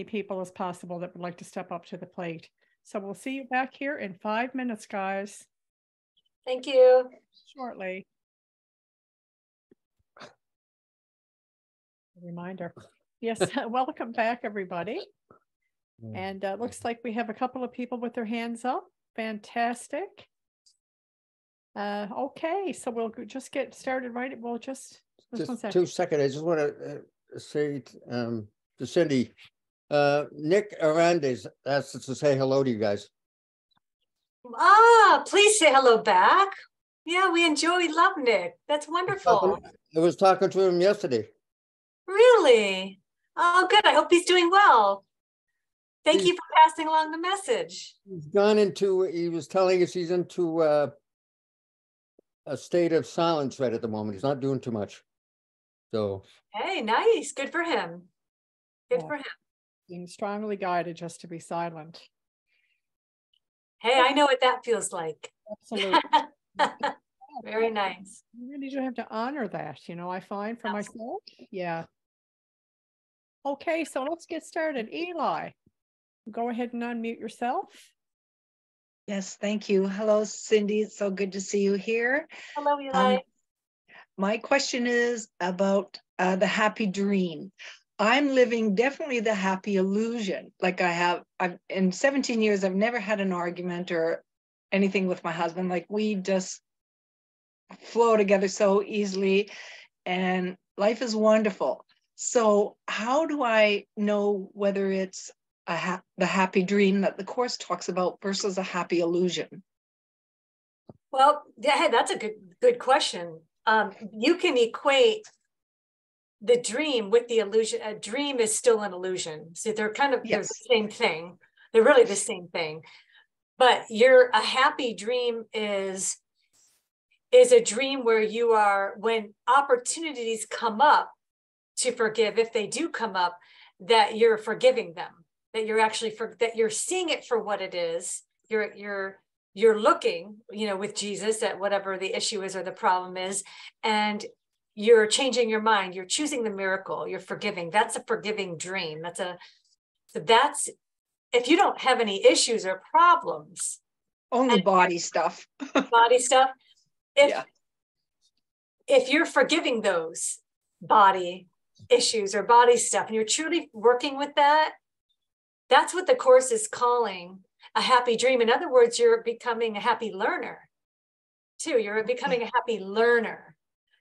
Speaker 1: people as possible that would like to step up to the plate. So we'll see you back here in 5 minutes, guys.
Speaker 2: Thank you.
Speaker 1: Shortly. A reminder. Yes, welcome back, everybody. And looks like we have a couple of people with their hands up. Fantastic. Okay, so we'll just get started, right? We'll just
Speaker 3: 2 seconds. I just want to say to Cindy, Nick Arandes asked us to say hello to you guys.
Speaker 2: Please say hello back. Yeah, we love Nick. That's wonderful.
Speaker 3: I was talking to him yesterday.
Speaker 2: Really? Oh, good. I hope he's doing well. Thank you for passing along the message.
Speaker 3: He was telling us he's into a state of silence right at the moment. He's not doing too much. So.
Speaker 2: Hey, nice. Good for him. Good for him.
Speaker 1: Being strongly guided just to be silent.
Speaker 2: Hey, I know what that feels like.
Speaker 1: Absolutely.
Speaker 2: Very nice.
Speaker 1: You really do have to honor that, you know, I find for myself. Yeah. Okay, so let's get started. Eli, go ahead and unmute yourself.
Speaker 4: Yes, thank you. Hello, Cindy. It's so good to see you here.
Speaker 2: Hello, Eli.
Speaker 4: My question is about the happy dream. I'm living definitely the happy illusion. Like I've in 17 years, I've never had an argument or anything with my husband. Like we just flow together so easily and life is wonderful. So how do I know whether it's the happy dream that the Course talks about versus a happy illusion?
Speaker 2: Well, yeah, that's a good question. You can equate the dream with the illusion. A dream is still an illusion. So they're kind of they're the same thing. They're really the same thing. But a happy dream is a dream where you are, when opportunities come up to forgive, if they do come up, that you're forgiving them, that you're actually that you're seeing it for what it is. You're looking, you know, with Jesus at whatever the issue is or the problem is, and you're changing your mind. You're choosing the miracle. You're forgiving. That's a forgiving dream. That's if you don't have any issues or problems.
Speaker 4: Only body stuff.
Speaker 2: Body stuff. If you're forgiving those body issues or body stuff, and you're truly working with that, that's what the Course is calling a happy dream. In other words, you're becoming a happy learner too. You're becoming a happy learner.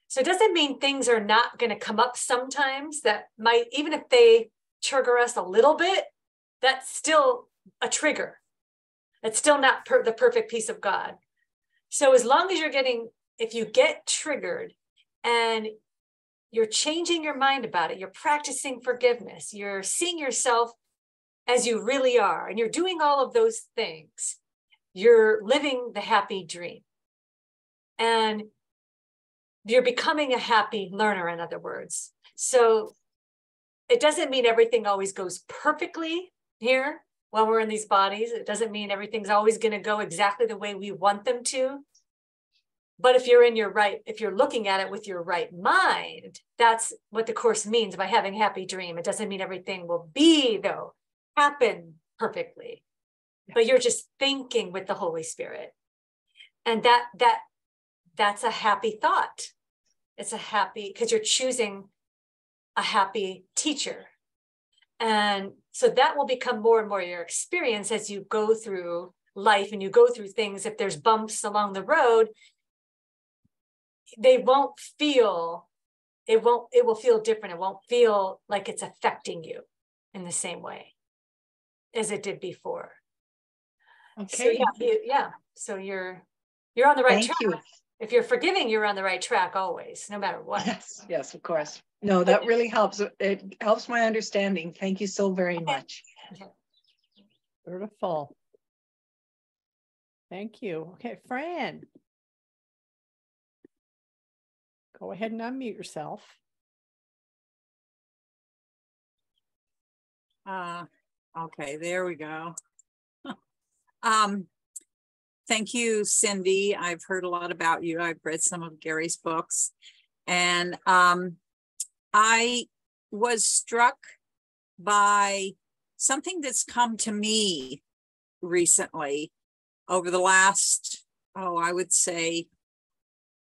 Speaker 2: So it doesn't mean things are not going to come up sometimes that might, even if they trigger us a little bit, that's still a trigger. It's still not the perfect peace of God. So as long as if you get triggered and you're changing your mind about it, you're practicing forgiveness, you're seeing yourself as you really are, and you're doing all of those things, you're living the happy dream. And you're becoming a happy learner, in other words. So it doesn't mean everything always goes perfectly here while we're in these bodies. It doesn't mean everything's always going to go exactly the way we want them to. But if you're looking at it with your right mind, that's what the Course means by having a happy dream. It doesn't mean everything will happen perfectly, but you're just thinking with the Holy Spirit. And that's a happy thought. It's a happy, because you're choosing a happy teacher. And so that will become more and more your experience as you go through life and you go through things. If there's bumps along the road, it will feel different. It won't feel like it's affecting you in the same way as it did before.
Speaker 4: Okay.
Speaker 2: So So you're on the right track.
Speaker 4: Thank you.
Speaker 2: if you're forgiving, you're on the right track always, no matter what.
Speaker 4: Yes, yes, of course. No, that really helps. It helps my understanding. Thank you so very much.
Speaker 2: Okay.
Speaker 1: Beautiful. Thank you. Okay, Fran. Go ahead and unmute yourself.
Speaker 5: Okay, there we go. Thank you, Cindy. I've heard a lot about you. I've read some of Gary's books, and I was struck by something that's come to me recently over the last, I would say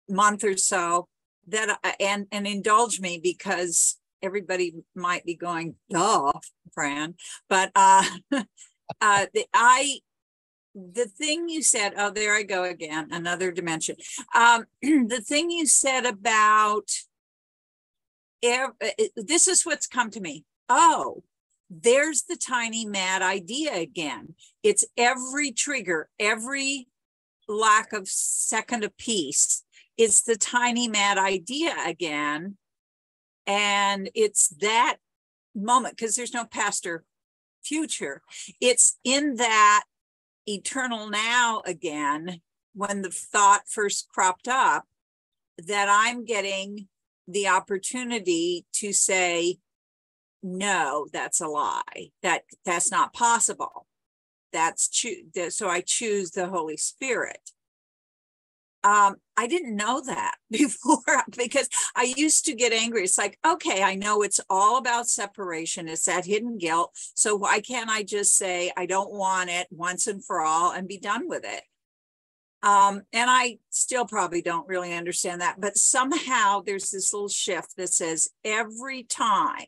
Speaker 5: month or so, that and indulge me, because everybody might be going, duh, Fran, but the thing you said, oh, there I go again, another dimension. The thing you said about, this is what's come to me. Oh, there's the tiny mad idea again. It's every trigger, every lack of second of peace. It's the tiny mad idea again. And it's that moment, because there's no past or future. It's in that eternal now again, when the thought first cropped up, that I'm getting the opportunity to say, no, that's a lie. That's not possible. So I choose the Holy Spirit. I didn't know that before, because I used to get angry. It's like, okay, I know it's all about separation. It's that hidden guilt. So why can't I just say, I don't want it once and for all and be done with it? And I still probably don't really understand that, but somehow there's this little shift that says every time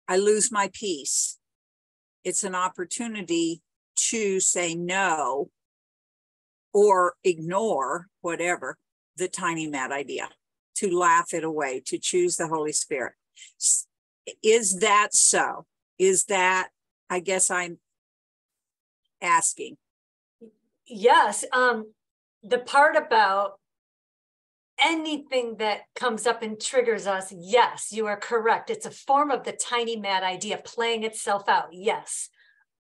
Speaker 5: I lose my peace, it's an opportunity to say no or ignore whatever the tiny mad idea, to laugh it away, to choose the Holy Spirit. Is that so? Is that, I guess I'm asking.
Speaker 2: Yes. The part about anything that comes up and triggers us, yes, you are correct. It's a form of the tiny mad idea playing itself out. Yes.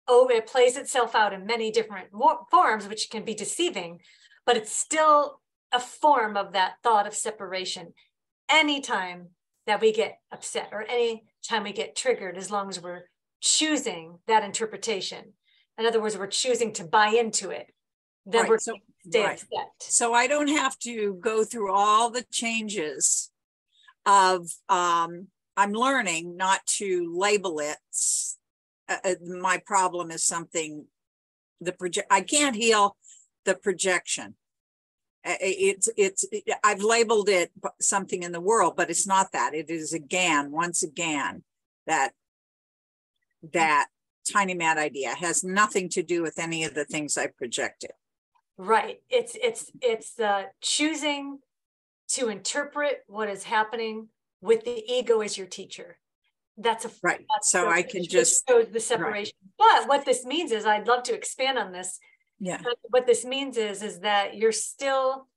Speaker 2: Oh, it plays itself out in many different forms, which can be deceiving, but it's still a form of that thought of separation. Anytime that we get upset or any time we get triggered, as long as we're choosing that interpretation, in other words, we're choosing to buy into it, then
Speaker 5: Right,
Speaker 2: we're
Speaker 5: so,
Speaker 2: stay
Speaker 5: right.
Speaker 2: upset.
Speaker 5: So I don't have to go through all the changes of, I'm learning not to label it. My problem is something, I can't heal the projection. I've labeled it something in the world, but it's not that. It is once again, that tiny mad idea has nothing to do with any of the things I projected.
Speaker 2: Right. It's the choosing to interpret what is happening with the ego as your teacher. That's
Speaker 5: right. So I can just
Speaker 2: shows the separation. Right. But what this means is, I'd love to expand on this.
Speaker 5: Yeah.
Speaker 2: But what this means is that you're still,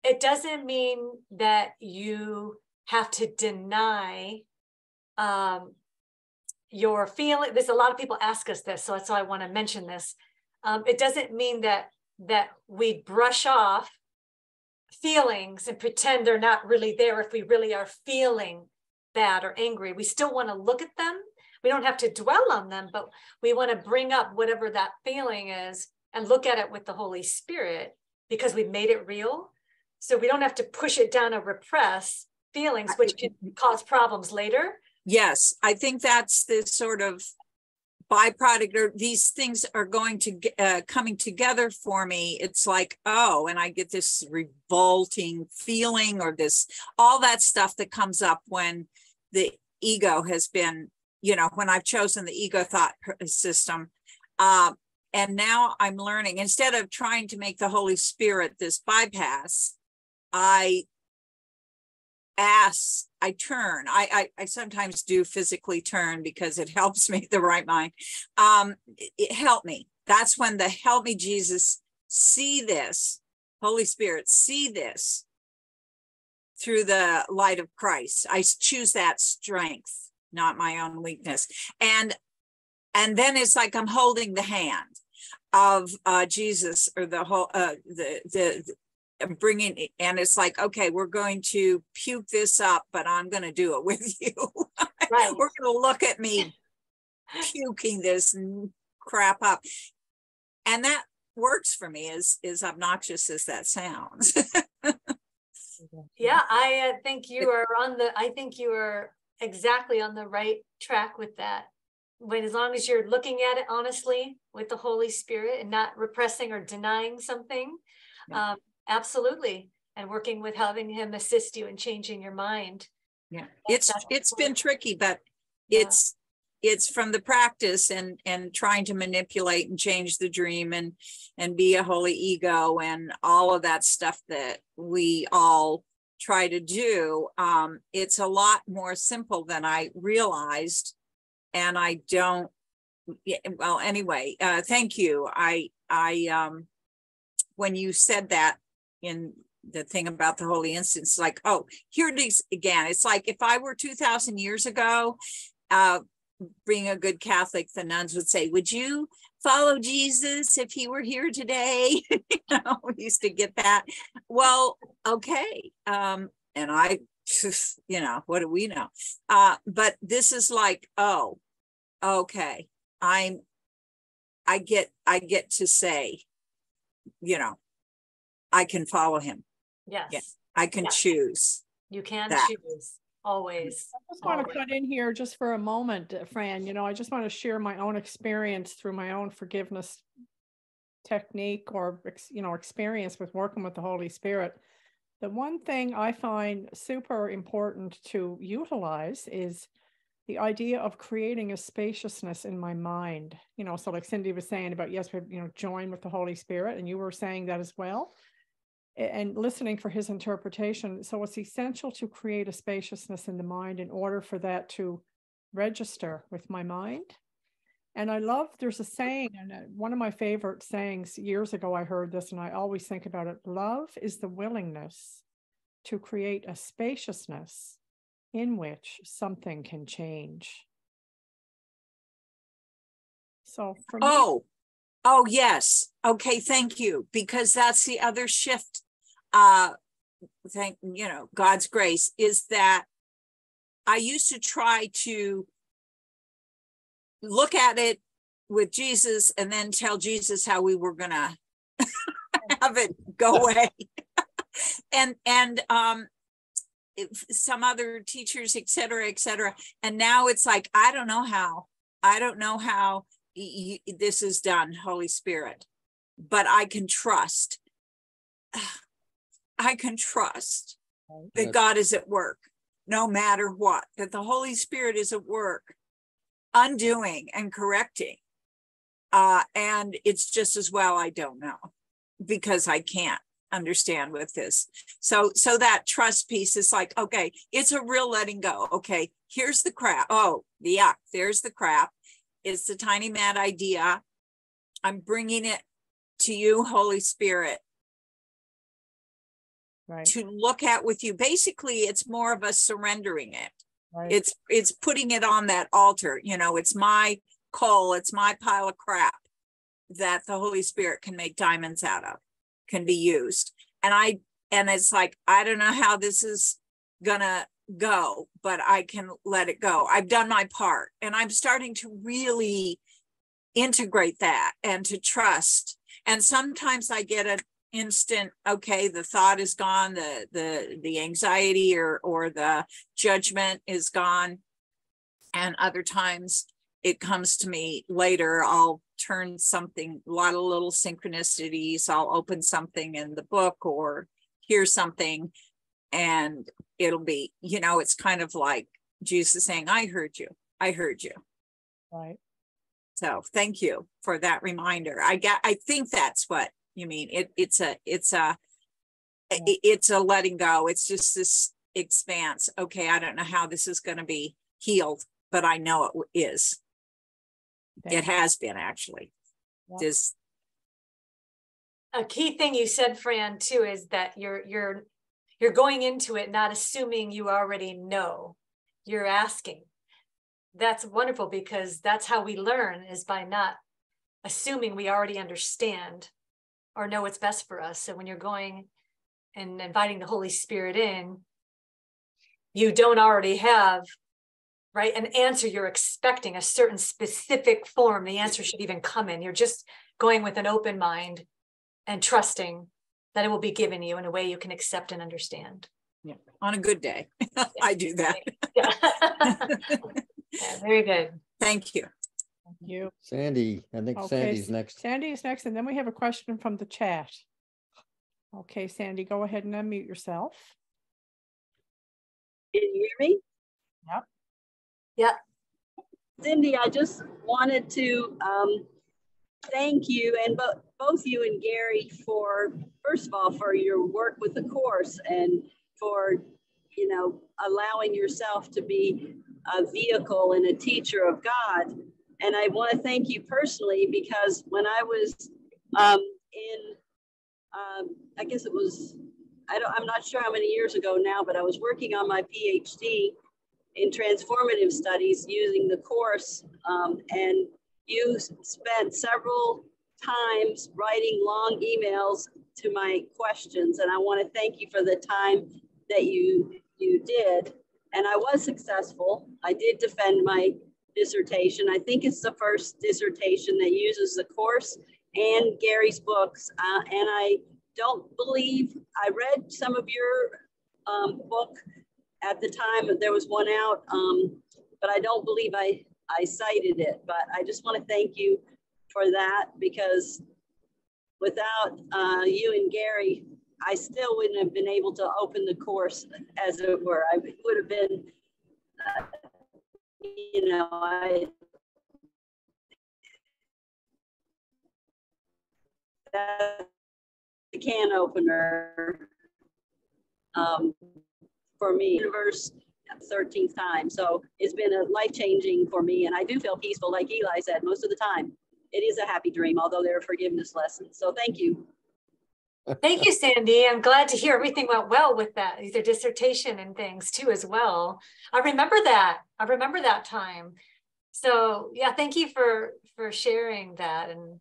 Speaker 2: it doesn't mean that you have to deny your feeling. There's a lot of people ask us this, so that's why I want to mention this. It doesn't mean that we brush off feelings and pretend they're not really there. If we really are feeling bad or angry, we still want to look at them. We don't have to dwell on them, but we want to bring up whatever that feeling is and look at it with the Holy Spirit, because we've made it real. So we don't have to push it down or repress feelings, which can cause problems later.
Speaker 5: Yes, I think that's the sort of byproduct, or these things are going to coming together for me. It's like, oh, and I get this revolting feeling, or this, all that stuff that comes up when the ego has been, when I've chosen the ego thought system. And now I'm learning, instead of trying to make the Holy Spirit this bypass, I turn. I sometimes do physically turn because it helps me, the right mind. It helped me. That's when the help me, Jesus, see this. Holy Spirit, see this through the light of Christ. I choose that strength, not my own weakness. And then it's like I'm holding the hand of Jesus, or the whole I'm bringing it, and it's like, okay, we're going to puke this up, but I'm going to do it with you.
Speaker 2: Right.
Speaker 5: We're going to look at me puking this crap up, and that works for me, as obnoxious as that sounds.
Speaker 2: Yeah, I think you are I think you are exactly on the right track with that. When, as long as you're looking at it honestly with the Holy Spirit and not repressing or denying something,
Speaker 5: Yeah.
Speaker 2: absolutely. And working with having him assist you in changing your mind.
Speaker 5: Yeah, it's been tricky, but it's from the practice and trying to manipulate and change the dream and be a holy ego and all of that stuff that we all try to do. It's a lot more simple than I realized, and I don't. Well, anyway, thank you. I when you said that in the thing about the holy instance, like, oh, here it is again. It's like if I were 2,000 years ago, being a good Catholic, the nuns would say, would you follow Jesus if he were here today? We used to get that. Well, okay. And I, what do we know? But this is like, oh, okay. I get to say, I can follow him.
Speaker 2: Yes.
Speaker 5: Yeah, I can choose.
Speaker 2: You can
Speaker 5: that.
Speaker 2: choose always.
Speaker 1: I just want to cut in here just for a moment, Fran. I just want to share my own experience through my own forgiveness technique or, experience with working with the Holy Spirit. The one thing I find super important to utilize is the idea of creating a spaciousness in my mind. So like Cindy was saying about, yes, we join with the Holy Spirit, and you were saying that as well, and listening for his interpretation. So it's essential to create a spaciousness in the mind in order for that to register with my mind. And I love, there's a saying, and one of my favorite sayings, years ago I heard this and I always think about it: love is the willingness to create a spaciousness in which something can change. So for me,
Speaker 5: oh yes, okay, thank you, because that's the other shift. God's grace is that I used to try to look at it with Jesus and then tell Jesus how we were gonna have it go away. and some other teachers, et cetera, and now it's like, I don't know how this is done, Holy Spirit, but I can trust that God is at work no matter what, that the Holy Spirit is at work undoing and correcting, and it's just as well I don't know, because I can't understand with this. So that trust piece is like, okay, it's a real letting go. Okay, here's the crap. Oh, yeah, there's the crap. It's the tiny mad idea. I'm bringing it to you, Holy Spirit,
Speaker 1: right,
Speaker 5: to look at with you. Basically, it's more of a surrendering it.
Speaker 1: right.
Speaker 5: It's putting it on that altar. It's my coal. It's my pile of crap that the Holy Spirit can make diamonds out of, can be used. And it's like, I don't know how this is gonna go, but I can let it go. I've done my part, and I'm starting to really integrate that and to trust. And sometimes I get an instant, okay, the thought is gone, the anxiety or the judgment is gone. And other times it comes to me later. I'll turn something, a lot of little synchronicities. I'll open something in the book or hear something, and it'll be, it's kind of like Jesus saying, I heard you.
Speaker 1: Right.
Speaker 5: So thank you for that reminder. I think that's what you mean. It's a letting go. It's just this expanse. Okay, I don't know how this is going to be healed, but I know it is. It has been, actually.
Speaker 1: Yeah.
Speaker 5: This
Speaker 2: a key thing you said, Fran, too, is that you're going into it not assuming you already know. You're asking. That's wonderful, because that's how we learn, is by not assuming we already understand or know what's best for us. So when you're going and inviting the Holy Spirit in, you don't already have, right, an answer you're expecting, a certain specific form the answer should even come in. You're just going with an open mind and trusting that it will be given you in a way you can accept and understand.
Speaker 5: Yeah, on a good day. I do that.
Speaker 2: Yeah. Yeah, very good.
Speaker 5: Thank you.
Speaker 1: Thank you.
Speaker 3: Sandy, I think
Speaker 1: Okay,
Speaker 3: Sandy's next.
Speaker 1: Sandy is next, and then we have a question from the chat. Okay, Sandy, go ahead and unmute yourself.
Speaker 6: Can you hear me?
Speaker 1: Yep.
Speaker 2: Yep.
Speaker 6: Cindy, I just wanted to thank you, and both you and Gary, for, first of all, for your work with the course, and for, you know, allowing yourself to be a vehicle and a teacher of God. And I want to thank you personally, because when I was I guess it was, I'm not sure how many years ago now, but I was working on my PhD in transformative studies using the course, and you spent several times writing long emails to my questions, and I want to thank you for the time that you did. And I was successful. I did defend my dissertation. I think it's the first dissertation that uses the course and Gary's books, and I don't believe, I read some of your book at the time there was one out, but I don't believe I cited it. But I just want to thank you for that, because without you and Gary, I still wouldn't have been able to open the course, as it were. I would have been, you know, that's the can opener for me, universe 13th time. So it's been a life-changing for me, and I do feel peaceful, like Eli said, most of the time. It is a happy dream, although there are forgiveness lessons. So thank you.
Speaker 2: Thank you, Sandy. I'm glad to hear everything went well with that, either dissertation and things too as well. I remember that time. So yeah, thank you for sharing that and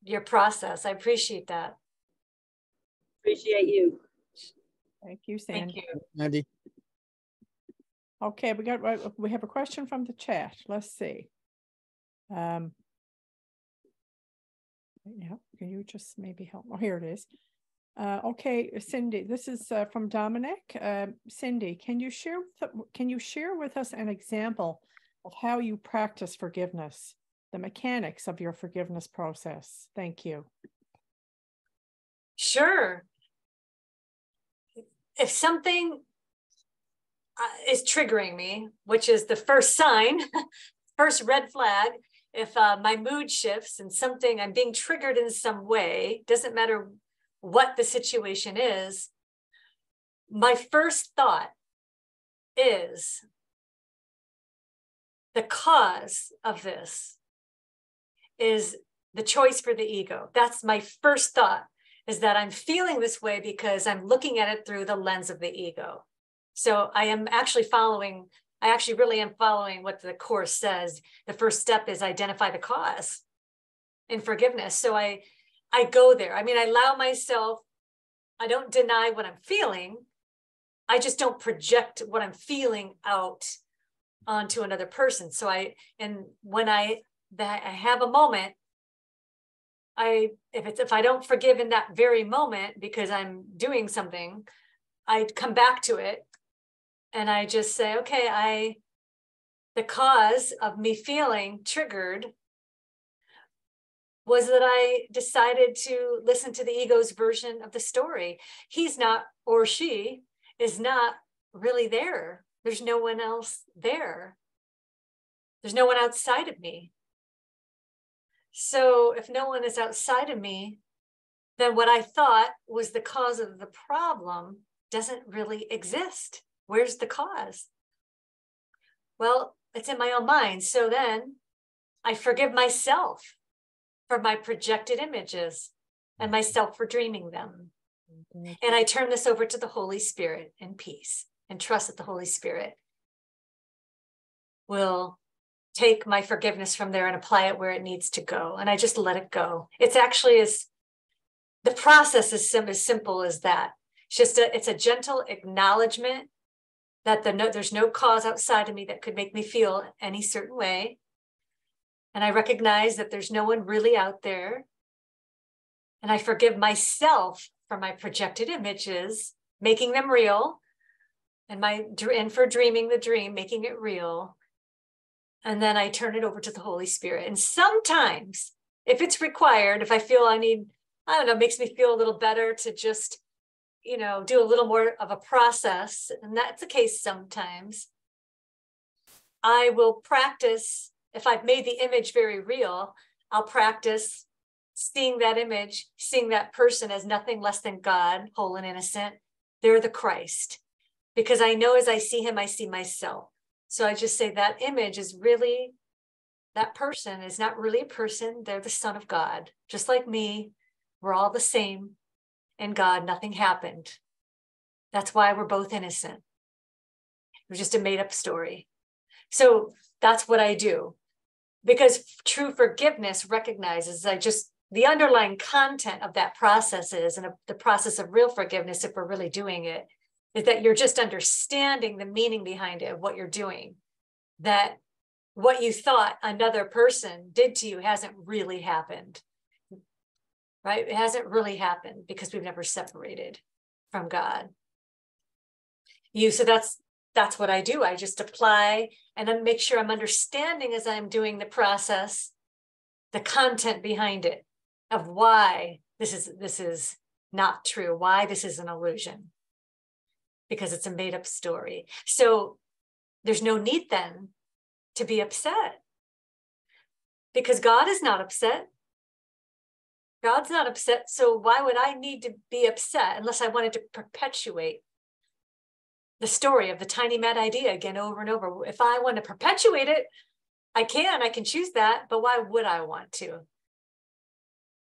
Speaker 2: your process. I appreciate that.
Speaker 6: Appreciate you.
Speaker 1: Thank you, Sandy.
Speaker 2: Thank you.
Speaker 3: Sandy.
Speaker 1: Okay, we have a question from the chat. Let's see. Yeah, can you just maybe help? Oh, here it is. Okay, Cindy, this is from Dominic. Cindy, can you share with us an example of how you practice forgiveness, the mechanics of your forgiveness process? Thank you.
Speaker 2: Sure. If something is triggering me, which is the first sign, first red flag, if my mood shifts and something, I'm being triggered in some way, doesn't matter what the situation is, my first thought is the cause of this is the choice for the ego. That's my first thought, is that I'm feeling this way because I'm looking at it through the lens of the ego. So I actually really am following what the course says. The first step is identify the cause in forgiveness. So I go there. I mean, I allow myself, I don't deny what I'm feeling. I just don't project what I'm feeling out onto another person. So when I have a moment, if I don't forgive in that very moment because I'm doing something, I come back to it and I just say, okay, the cause of me feeling triggered was that I decided to listen to the ego's version of the story. He's not, or she is not really there. There's no one else there. There's no one outside of me. So if no one is outside of me, then what I thought was the cause of the problem doesn't really exist. Where's the cause? Well, it's in my own mind. So then I forgive myself for my projected images. and myself for dreaming them. And I turn this over to the Holy Spirit in peace and trust that the Holy Spirit will take my forgiveness from there and apply it where it needs to go. And I just let it go. It's actually the process is as simple as that. It's just it's a gentle acknowledgement that there's no cause outside of me that could make me feel any certain way. And I recognize that there's no one really out there. And I forgive myself for my projected images, making them real, and for dreaming the dream, making it real. And then I turn it over to the Holy Spirit. And sometimes, if it's required, if I feel I need, I don't know, makes me feel a little better to just, do a little more of a process, and that's the case sometimes, I will practice. If I've made the image very real, I'll practice seeing that image, seeing that person as nothing less than God, whole and innocent. They're the Christ. Because I know as I see him, I see myself. So I just say that image is really, that person is not really a person. They're the Son of God. Just like me, we're all the same. In God, nothing happened. That's why we're both innocent. It was just a made up story. So that's what I do. Because true forgiveness recognizes the underlying content of that process is, and the process of real forgiveness, if we're really doing it, is that you're just understanding the meaning behind it of what you're doing. That what you thought another person did to you hasn't really happened. Right? It hasn't really happened because we've never separated from God. So that's what I do. I just apply and then make sure I'm understanding as I'm doing the process, the content behind it of why this is not true, why this is an illusion, because it's a made up story. So there's no need then to be upset because God is not upset. God's not upset. So why would I need to be upset unless I wanted to perpetuate the story of the tiny mad idea again over and over? If I want to perpetuate it, I can choose that, but why would I want to?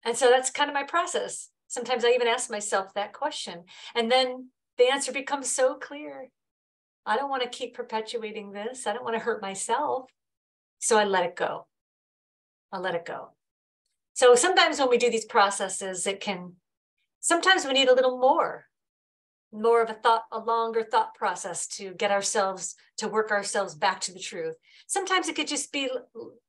Speaker 2: And so that's kind of my process. Sometimes I even ask myself that question. And then the answer becomes so clear. I don't want to keep perpetuating this. I don't want to hurt myself. So I let it go. I let it go. So sometimes when we do these processes, sometimes we need a little more of a longer thought process to get ourselves, to work ourselves back to the truth. Sometimes it could just be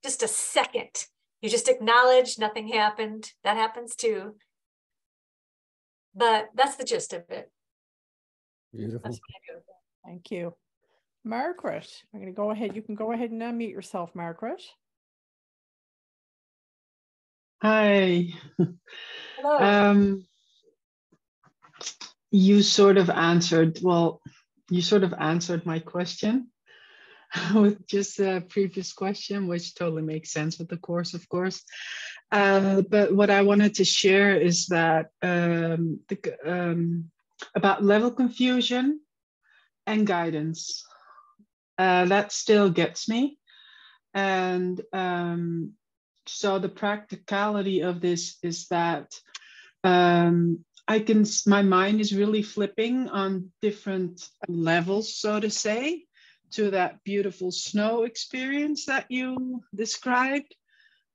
Speaker 2: just a second. You just acknowledge nothing happened. That happens too. But that's the gist of it.
Speaker 3: Beautiful.
Speaker 2: That's what I do.
Speaker 1: Thank you. Margaret, I'm going to go ahead. You can go ahead and unmute yourself, Margaret.
Speaker 7: Hi.
Speaker 2: Hello.
Speaker 7: You sort of answered my question with just the previous question, which totally makes sense with the course, of course. But what I wanted to share is that about level confusion and guidance. That still gets me. And so the practicality of this is that my mind is really flipping on different levels, so to say, to that beautiful snow experience that you described,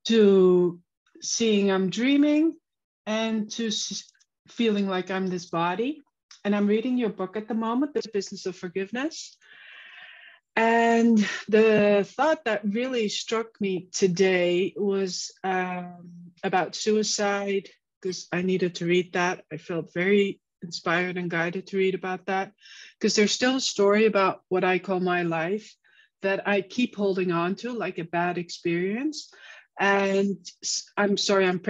Speaker 7: to seeing I'm dreaming, and to feeling like I'm this body. And I'm reading your book at the moment, The Business of Forgiveness. And the thought that really struck me today was about suicide, because I needed to read that. I felt very inspired and guided to read about that, because there's still a story about what I call my life that I keep holding on to, like a bad experience. And I'm sorry, I'm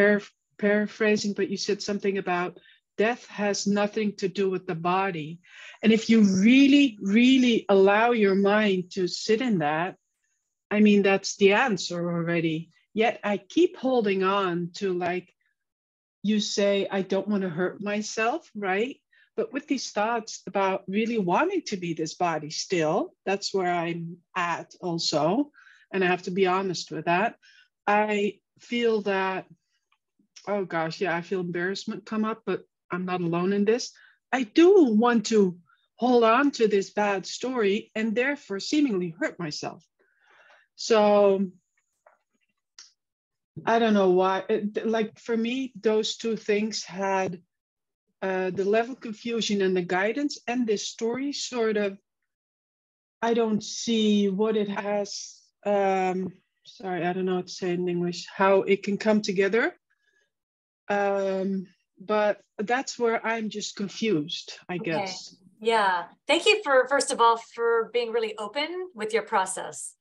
Speaker 7: paraphrasing, but you said something about death has nothing to do with the body. And if you really, really allow your mind to sit in that, I mean, that's the answer already. Yet I keep holding on to, like you say, I don't want to hurt myself, right? But with these thoughts about really wanting to be this body still, that's where I'm at also. And I have to be honest with that. I feel that oh gosh, yeah, I feel embarrassment come up, but I'm not alone in this. I do want to hold on to this bad story and therefore seemingly hurt myself. So I don't know why, like for me, those two things had the level of confusion and the guidance, and this story sort of, I don't see what it has, sorry, I don't know how to say it in English, how it can come together. But that's where I'm just confused, I guess.
Speaker 2: Yeah. Thank you for, first of all, for being really open with your process.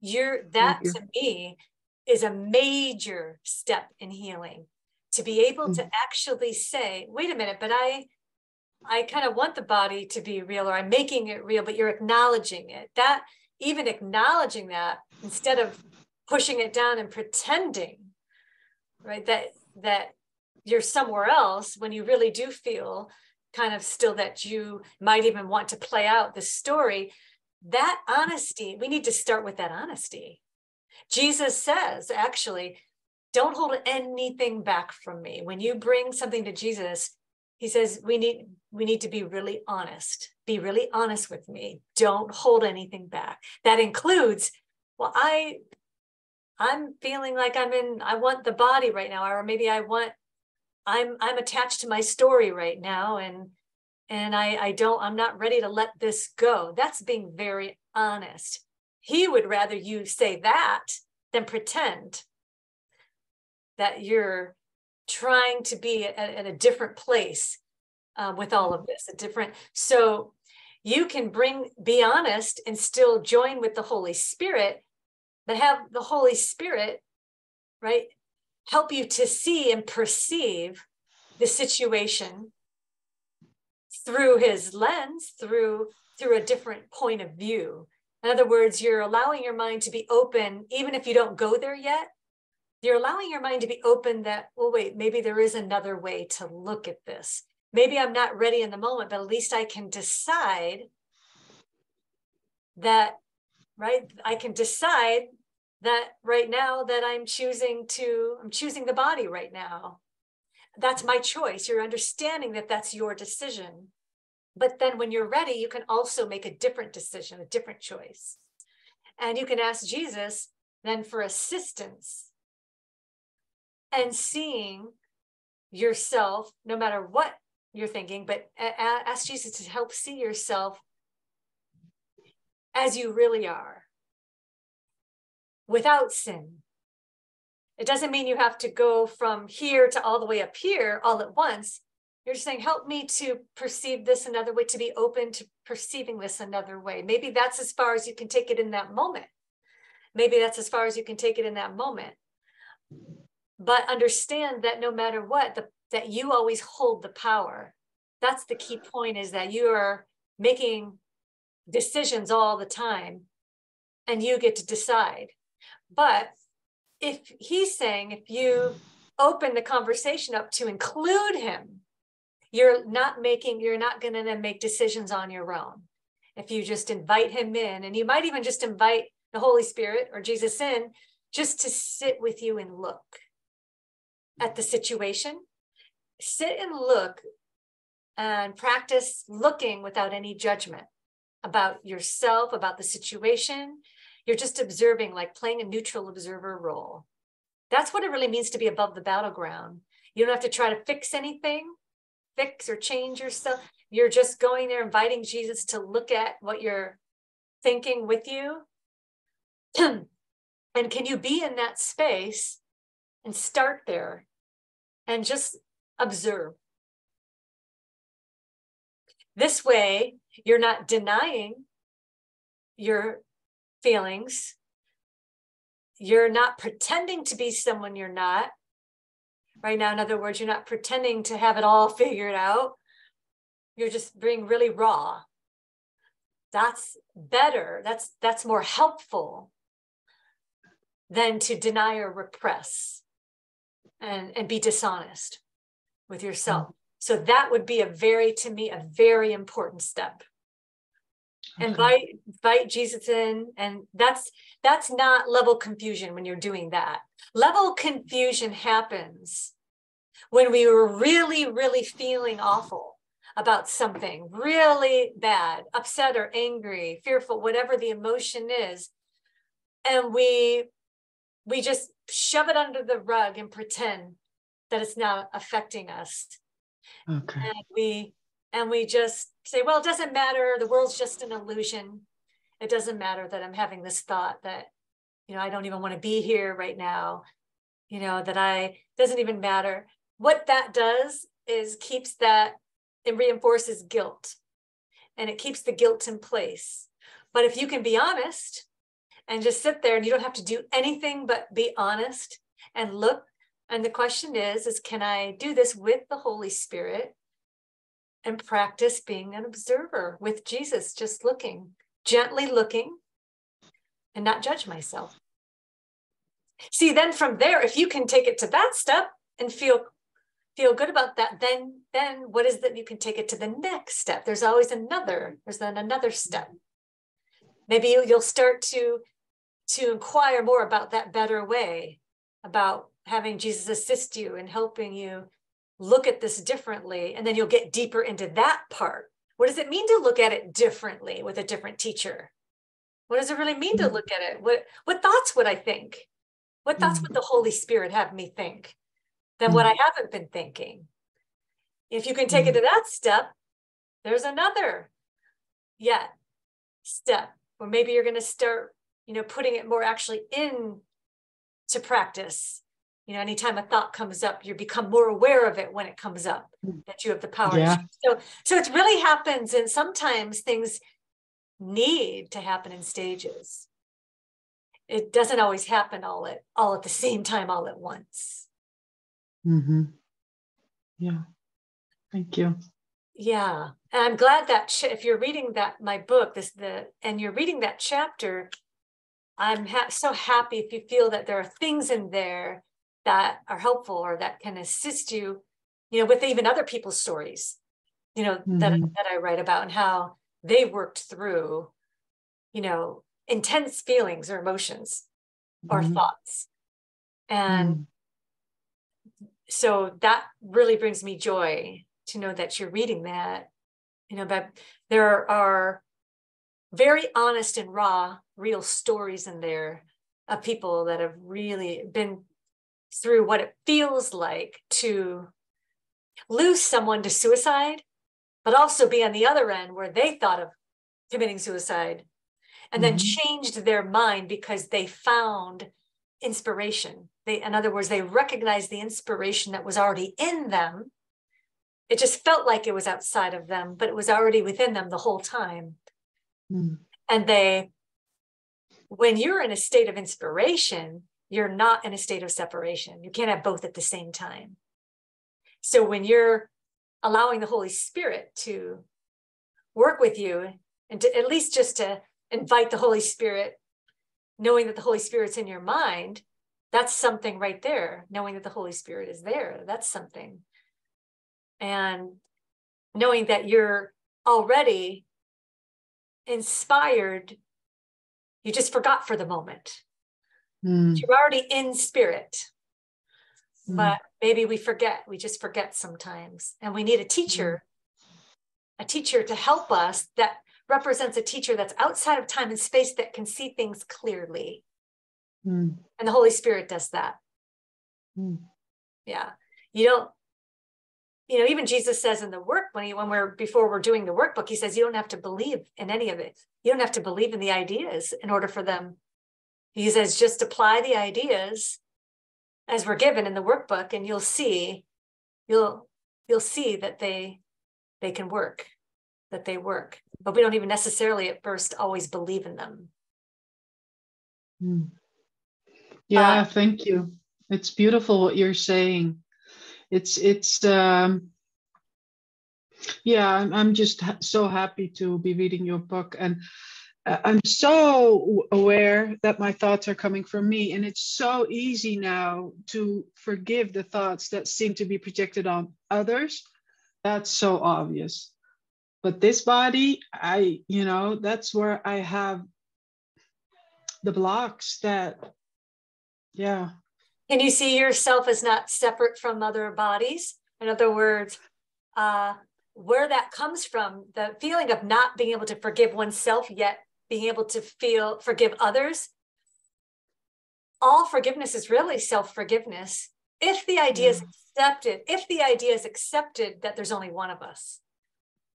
Speaker 2: That to me is a major step in healing, to be able to actually say, wait a minute, but I kind of want the body to be real, or I'm making it real, but you're acknowledging it. That, even acknowledging that, instead of pushing it down and pretending, right, that you're somewhere else, when you really do feel kind of still that you might even want to play out the story. That honesty, we need to start with that honesty. Jesus says, actually, don't hold anything back from me. When you bring something to Jesus, he says, we need to be really honest. Be really honest with me. Don't hold anything back. That includes, well, I'm feeling like I want the body right now, or maybe I'm attached to my story right now, and I'm not ready to let this go. That's being very honest. He would rather you say that than pretend that you're trying to be at a different place with all of this, so you can be honest and still join with the Holy Spirit, but have the Holy Spirit, right, help you to see and perceive the situation through his lens, through a different point of view. In other words, you're allowing your mind to be open, even if you don't go there yet. You're allowing your mind to be open that, well, wait, maybe there is another way to look at this. Maybe I'm not ready in the moment, but at least I can decide that, right? I can decide that right now that I'm choosing the body right now. That's my choice. You're understanding that that's your decision. But then when you're ready, you can also make a different decision, a different choice. And you can ask Jesus then for assistance and seeing yourself, no matter what you're thinking, but ask Jesus to help see yourself as you really are, without sin. It doesn't mean you have to go from here to all the way up here all at once. You're just saying, help me to perceive this another way, to be open to perceiving this another way. Maybe that's as far as you can take it in that moment. Maybe that's as far as you can take it in that moment. But understand that no matter what, that you always hold the power. That's the key point, is that you are making decisions all the time and you get to decide. But if he's saying, if you open the conversation up to include him, you're not going to then make decisions on your own. If you just invite him in, and you might even just invite the Holy Spirit or Jesus in, just to sit with you and look at the situation. Sit and look and practice looking without any judgment about yourself, about the situation. You're just observing, like playing a neutral observer role. That's what it really means to be above the battleground. You don't have to try to fix anything, fix or change yourself. You're just going there, inviting Jesus to look at what you're thinking with you. And can you be in that space and start there and just observe? This way, you're not denying your feelings. You're not pretending to be someone you're not. Right now, in other words, you're not pretending to have it all figured out. You're just being really raw. That's better. That's more helpful than to deny or repress and be dishonest with yourself. So that would be to me, a very important step. Okay. Invite Jesus in, and that's not level confusion when you're doing that. Level confusion happens when we were really, really feeling awful about something, really bad, upset or angry, fearful, whatever the emotion is, and we just shove it under the rug and pretend that it's not affecting us.
Speaker 7: Okay.
Speaker 2: And we just say, well, it doesn't matter. The world's just an illusion. It doesn't matter that I'm having this thought that, I don't even want to be here right now. Doesn't even matter. What that does is it reinforces guilt, and it keeps the guilt in place. But if you can be honest and just sit there, and you don't have to do anything but be honest and look. And the question is can I do this with the Holy Spirit and practice being an observer with Jesus, just looking, gently looking, and not judge myself. See, then from there, if you can take it to that step and feel good about that, then what is that? You can take it to the next step. There's always another step. Maybe you'll start to inquire more about that better way, about having Jesus assist you and helping you look at this differently. And then you'll get deeper into that part. What does it mean to look at it differently with a different teacher? What does it really mean to look at it? What thoughts would I think? What thoughts would the Holy Spirit have me think than what I haven't been thinking? If you can take it to that step, there's another step, or maybe you're going to start, putting it more actually into practice. Anytime a thought comes up, you become more aware of it when it comes up, that you have the power.
Speaker 7: Yeah.
Speaker 2: So it really happens. And sometimes things need to happen in stages. It doesn't always happen all at the same time, all at once.
Speaker 7: Mm-hmm. Yeah. Thank you.
Speaker 2: Yeah. And I'm glad that if you're reading my book, and you're reading that chapter, I'm so happy if you feel that there are things in there that are helpful or that can assist you, with even other people's stories, that I write about, and how they worked through, intense feelings or emotions or thoughts. And so that really brings me joy to know that you're reading that, but there are very honest and raw, real stories in there of people that have really been through what it feels like to lose someone to suicide, but also be on the other end where they thought of committing suicide and then changed their mind because they found inspiration. In other words, they recognized the inspiration that was already in them. It just felt like it was outside of them, but it was already within them the whole time. And when you're in a state of inspiration, you're not in a state of separation. You can't have both at the same time. So when you're allowing the Holy Spirit to work with you, and to at least just to invite the Holy Spirit, knowing that the Holy Spirit's in your mind, that's something right there. Knowing that the Holy Spirit is there, that's something. And knowing that you're already inspired, you just forgot for the moment. You're already in spirit, but maybe we just forget sometimes. And we need a teacher to help us, that represents a teacher that's outside of time and space, that can see things clearly. And the Holy Spirit does that. Yeah. Even Jesus says in the work, before we're doing the workbook, he says, you don't have to believe in any of it. You don't have to believe in the ideas in order for them. He says, just apply the ideas as we're given in the workbook, and you'll see that they can work, that they work. But we don't even necessarily at first always believe in them.
Speaker 7: Yeah, thank you. It's beautiful what you're saying. I'm just so happy to be reading your book, and I'm so aware that my thoughts are coming from me, and it's so easy now to forgive the thoughts that seem to be projected on others. That's so obvious. But this body, that's where I have the blocks that,
Speaker 2: Can you see yourself as not separate from other bodies? In other words, where that comes from, the feeling of not being able to forgive oneself, yet being able to forgive others. All forgiveness is really self-forgiveness. If the idea is accepted, that there's only one of us.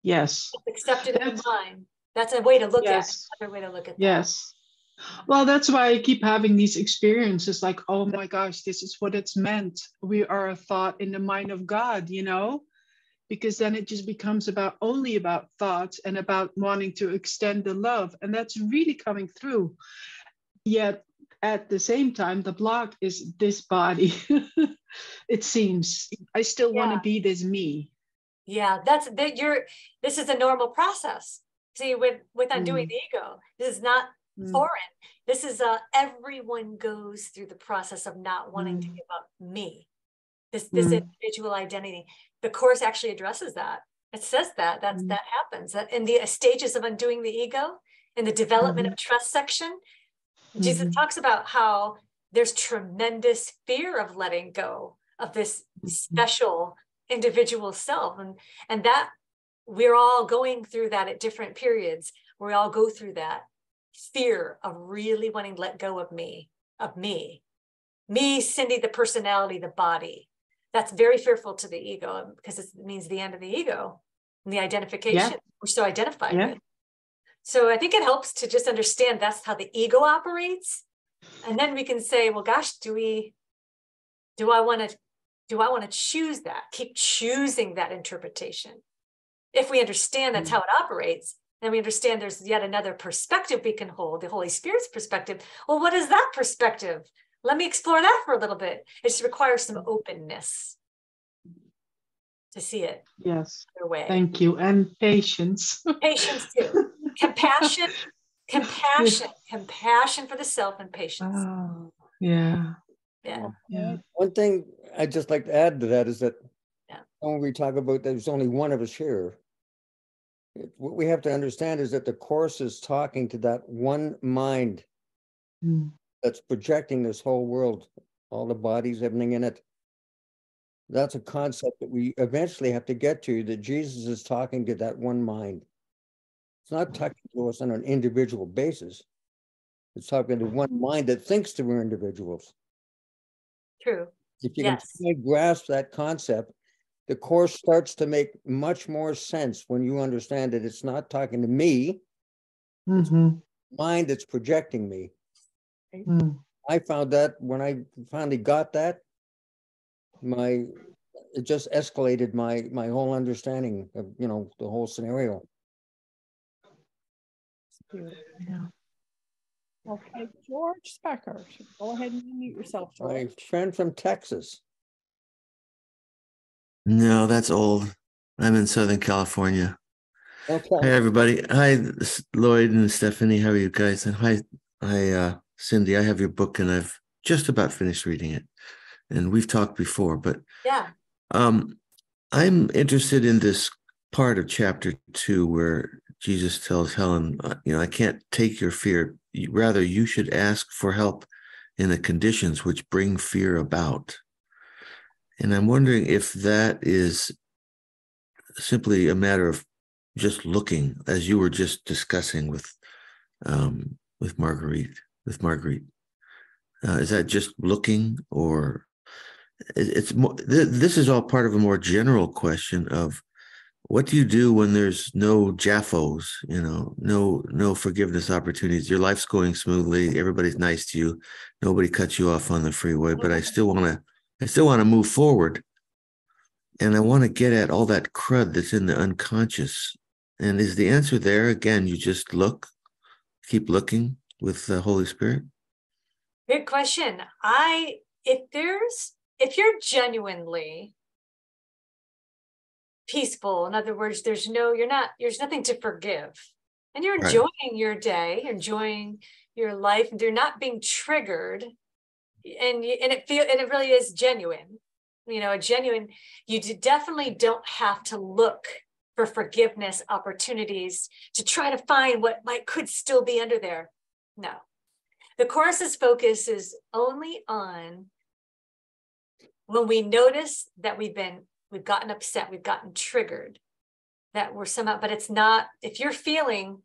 Speaker 7: Yes.
Speaker 2: It's accepted in the mind. That's a way to look at it. Another way to look at that.
Speaker 7: Yes. Well, that's why I keep having these experiences like, oh my gosh, this is what it's meant. We are a thought in the mind of God, you know, because then it just becomes only about thoughts and about wanting to extend the love. And that's really coming through. Yet at the same time, the block is this body. It seems I still want to be this me.
Speaker 2: Yeah, this is a normal process. See, with undoing the ego, this is not foreign. This is everyone goes through the process of not wanting to give up me, this individual identity. The Course actually addresses that. It says that happens, that in the stages of undoing the ego, in the development of trust section, Jesus talks about how there's tremendous fear of letting go of this special individual self, and that we're all going through that at different periods. We all go through that fear of really wanting to let go of me, Cindy, the personality, the body. That's very fearful to the ego, because it means the end of the ego and the identification we're so identified with. So I think it helps to just understand that's how the ego operates. And then we can say, well, gosh, do I want to choose that? Keep choosing that interpretation. If we understand that's how it operates, then we understand there's yet another perspective we can hold, the Holy Spirit's perspective. Well, what is that perspective? Let me explore that for a little bit. It just requires some openness to see it.
Speaker 7: Yes.
Speaker 2: Other way.
Speaker 7: Thank you. And patience.
Speaker 2: Patience too. Compassion for the self, and patience.
Speaker 7: Oh, yeah.
Speaker 3: One thing I'd just like to add to that is that when we talk about there's only one of us here, what we have to understand is that the Course is talking to that one mind that's projecting this whole world, all the bodies, everything in it. That's a concept that we eventually have to get to, that Jesus is talking to that one mind. It's not talking to us on an individual basis. It's talking to one mind that thinks that we're individuals.
Speaker 2: True.
Speaker 3: If you can grasp that concept, the Course starts to make much more sense when you understand that it's not talking to me, it's mind that's projecting me. I found that when I finally got that, it just escalated my whole understanding of, you know, the whole scenario.
Speaker 1: Yeah. Okay, George Specker, go ahead and unmute yourself, George.
Speaker 3: My friend from Texas.
Speaker 8: No, that's old. I'm in Southern California.
Speaker 3: Okay.
Speaker 8: Hi, everybody. Hi, Lloyd and Stephanie. How are you guys? And hi, Cindy. I have your book, and I've just about finished reading it. And we've talked before, but I'm interested in this part of chapter 2 where Jesus tells Helen, I can't take your fear. Rather, you should ask for help in the conditions which bring fear about. And I'm wondering if that is simply a matter of just looking, as you were just discussing with Marguerite. Is that just looking, or it's more? This is all part of a more general question of what do you do when there's no jaffos, no forgiveness opportunities? Your life's going smoothly. Everybody's nice to you. Nobody cuts you off on the freeway, but I still want to move forward. And I want to get at all that crud that's in the unconscious. And is the answer there? Again, you just keep looking with the Holy Spirit?
Speaker 2: Good question. If you're genuinely peaceful, in other words, there's nothing to forgive, and you're enjoying your day, enjoying your life, and you're not being triggered, and it really is genuine. You definitely don't have to look for forgiveness opportunities to try to find what could still be under there. No, the Course's focus is only on when we notice that we've gotten upset, we've gotten triggered, that we're somehow, but it's not, if you're feeling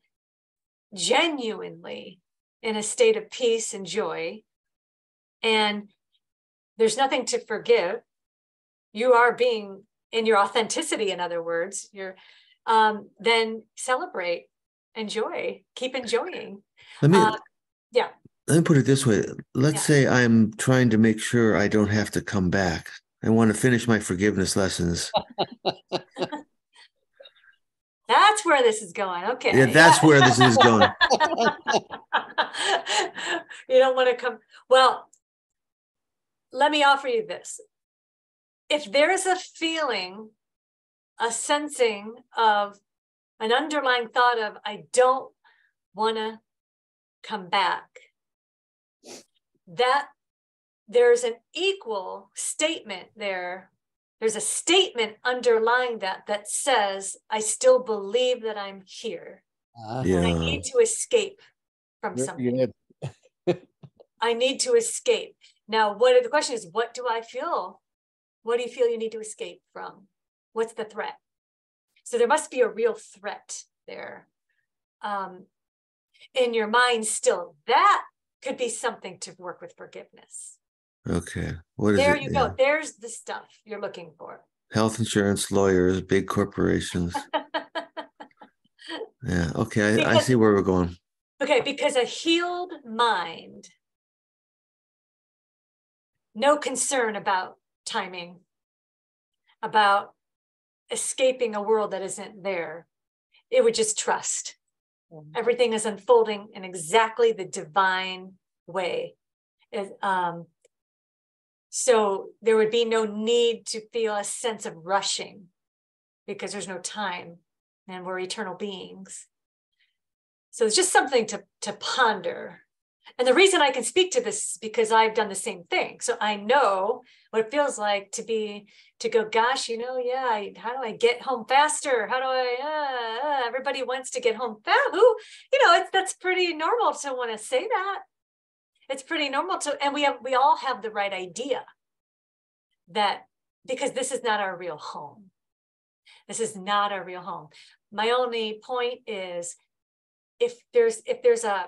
Speaker 2: genuinely in a state of peace and joy, and there's nothing to forgive, you are being in your authenticity, in other words, then celebrate, enjoy, keep enjoying.
Speaker 8: Let me,
Speaker 2: yeah.
Speaker 8: Let me put it this way. Let's say I'm trying to make sure I don't have to come back. I want to finish my forgiveness lessons.
Speaker 2: That's where this is going. Okay.
Speaker 8: Yeah, that's where this is going.
Speaker 2: You don't want to come. Well, let me offer you this. If there's a feeling, a sensing of an underlying thought of, I don't want to come back, that there's an equal statement there. There's a statement underlying that says, I still believe that I'm here.
Speaker 8: Yeah.
Speaker 2: I need to escape from something. I need to escape. Now, the question is, what do I feel? What do you feel you need to escape from? What's the threat? So there must be a real threat there in your mind still. That could be something to work with forgiveness.
Speaker 8: Okay. What is it?
Speaker 2: There you go. There's the stuff you're looking for.
Speaker 8: Health insurance, lawyers, big corporations. Yeah. Okay. I see where we're going.
Speaker 2: Okay. Because a healed mind, no concern about timing, about escaping a world that isn't there. It would just trust. Everything is unfolding in exactly the divine way. So there would be no need to feel a sense of rushing because there's no time and we're eternal beings. So it's just something to ponder. And the reason I can speak to this is because I've done the same thing. So I know what it feels like to go, gosh, how do I get home faster? How do I, everybody wants to get home fast. That's pretty normal to want to say that. It's pretty normal and we all have the right idea that, because this is not our real home. This is not our real home. My only point is, if there's a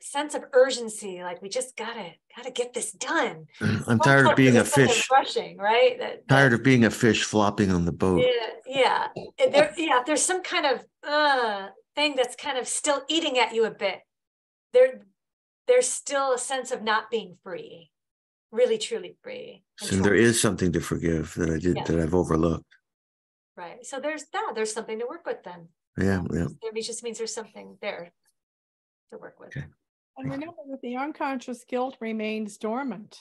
Speaker 2: sense of urgency, like we just gotta get this done.
Speaker 8: I'm tired of being a fish.
Speaker 2: Rushing, right?
Speaker 8: Tired of being a fish flopping on the boat.
Speaker 2: Yeah. If there's some kind of thing that's kind of still eating at you a bit, there's still a sense of not being free, really truly free.
Speaker 8: So there is something to forgive that I did that I've overlooked.
Speaker 2: Right. So there's something to work with then.
Speaker 8: Yeah.
Speaker 2: It just means there's something there to work with.
Speaker 8: Okay.
Speaker 1: And remember that the unconscious guilt remains dormant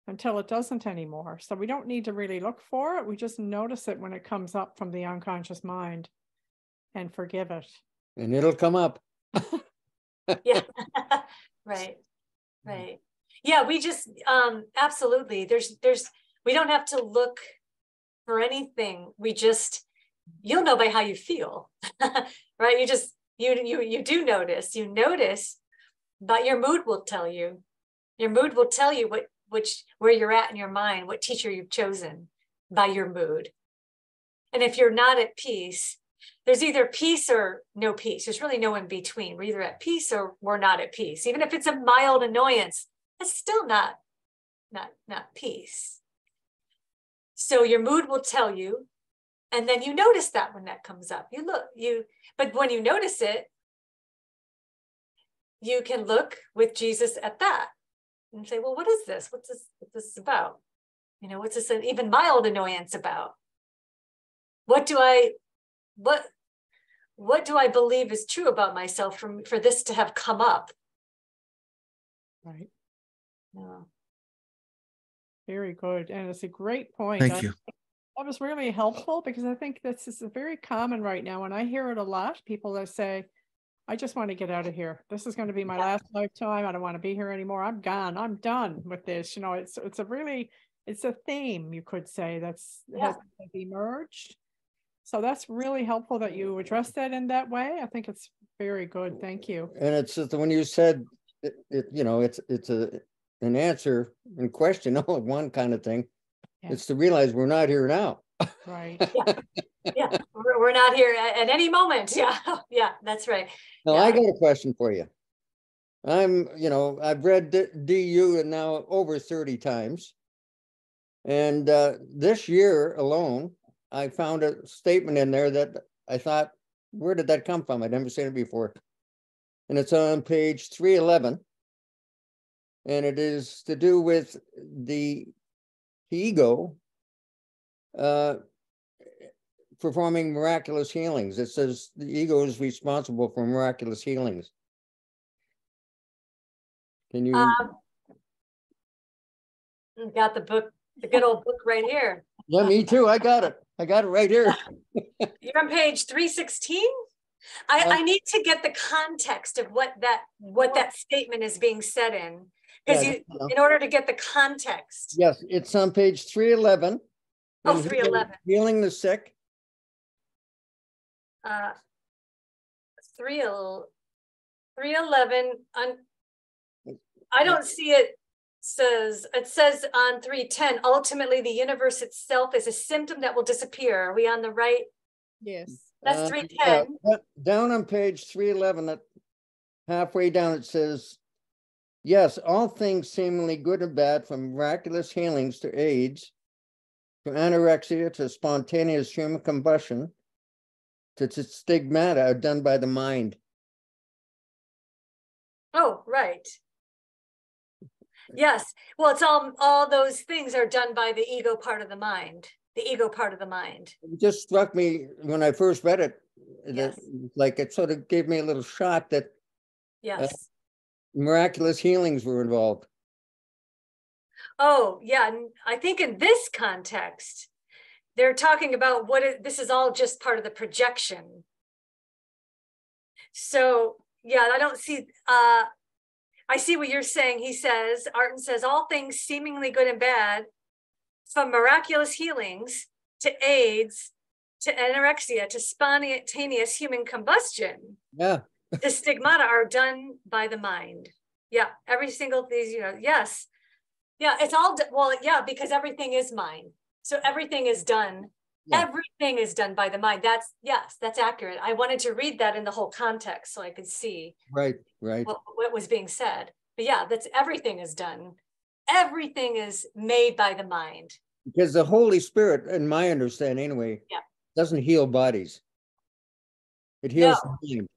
Speaker 1: until it doesn't anymore. So we don't need to really look for it. We just notice it when it comes up from the unconscious mind and forgive it.
Speaker 3: And it'll come up.
Speaker 2: Yeah. Right. Yeah, we just absolutely. We don't have to look for anything. You'll know by how you feel. Right? You do notice. You notice, but your mood will tell you. Your mood will tell you where you're at in your mind, what teacher you've chosen by your mood. And if you're not at peace, there's either peace or no peace. There's really no in between. We're either at peace or we're not at peace. Even if it's a mild annoyance, it's still not peace. So your mood will tell you, and then you notice that when that comes up. But when you notice it, you can look with Jesus at that and say, well, what is this? What's this about? What's this an even mild annoyance about? What do I believe is true about myself for this to have come up?
Speaker 1: Right.
Speaker 2: Yeah.
Speaker 1: Very good. And it's a great point.
Speaker 8: Thank you.
Speaker 1: That was really helpful, because I think this is very common right now. And I hear it a lot. People that say, I just want to get out of here. This is going to be my last lifetime. I don't want to be here anymore. I'm gone. I'm done with this. It's a theme, you could say, has emerged. So that's really helpful that you address that in that way. I think it's very good. Thank you.
Speaker 3: And it's just when you said it's an answer and question all in one kind of thing.
Speaker 1: Yeah.
Speaker 3: It's to realize we're not here now.
Speaker 1: Right.
Speaker 2: Yeah, we're not here at any moment. Yeah, yeah, that's right.
Speaker 3: Now,
Speaker 2: Yeah.
Speaker 3: I got a question for you. I've read DU now over 30 times. And this year alone, I found a statement in there that I thought, where did that come from? I'd never seen it before. And it's on page 311. And it is to do with the ego performing miraculous healings. It says the ego is responsible for miraculous healings. Can you?
Speaker 2: Got the book, the good old book right here.
Speaker 3: Yeah, me too. I got it. I got it right here.
Speaker 2: You're on page 316. I need to get the context of what that statement is being said in, because in order to get the context.
Speaker 3: Yes, it's on page 311.
Speaker 2: Oh, 311.
Speaker 3: Healing the sick.
Speaker 2: 311. I don't see it. It says on 310, ultimately the universe itself is a symptom that will disappear. Are we on the right?
Speaker 1: Yes.
Speaker 2: That's 310.
Speaker 3: Yeah, down on page 311, halfway down, it says, yes, all things seemingly good and bad, from miraculous healings to AIDS, to anorexia, to spontaneous human combustion, to stigmata, are done by the mind.
Speaker 2: Oh, right. Yes. Well, it's all those things are done by the ego part of the mind. The ego part of the mind.
Speaker 3: It just struck me when I first read it,
Speaker 2: Yes.
Speaker 3: like it sort of gave me a little shock that miraculous healings were involved.
Speaker 2: Oh, yeah. And I think in this context, they're talking about this is all just part of the projection. So, yeah, I don't see, I see what you're saying. He says, Artin says, all things seemingly good and bad, from miraculous healings to AIDS, to anorexia, to spontaneous human combustion,
Speaker 3: Yeah.
Speaker 2: the stigmata are done by the mind. Yeah, every single thing, yes. Yeah, it's all, well, yeah, because everything is mind. So everything is done. Yeah. Everything is done by the mind. That's accurate. I wanted to read that in the whole context so I could see
Speaker 3: right
Speaker 2: what was being said. But yeah, everything is done. Everything is made by the mind.
Speaker 3: Because the Holy Spirit, in my understanding anyway, doesn't heal bodies. It heals the mind.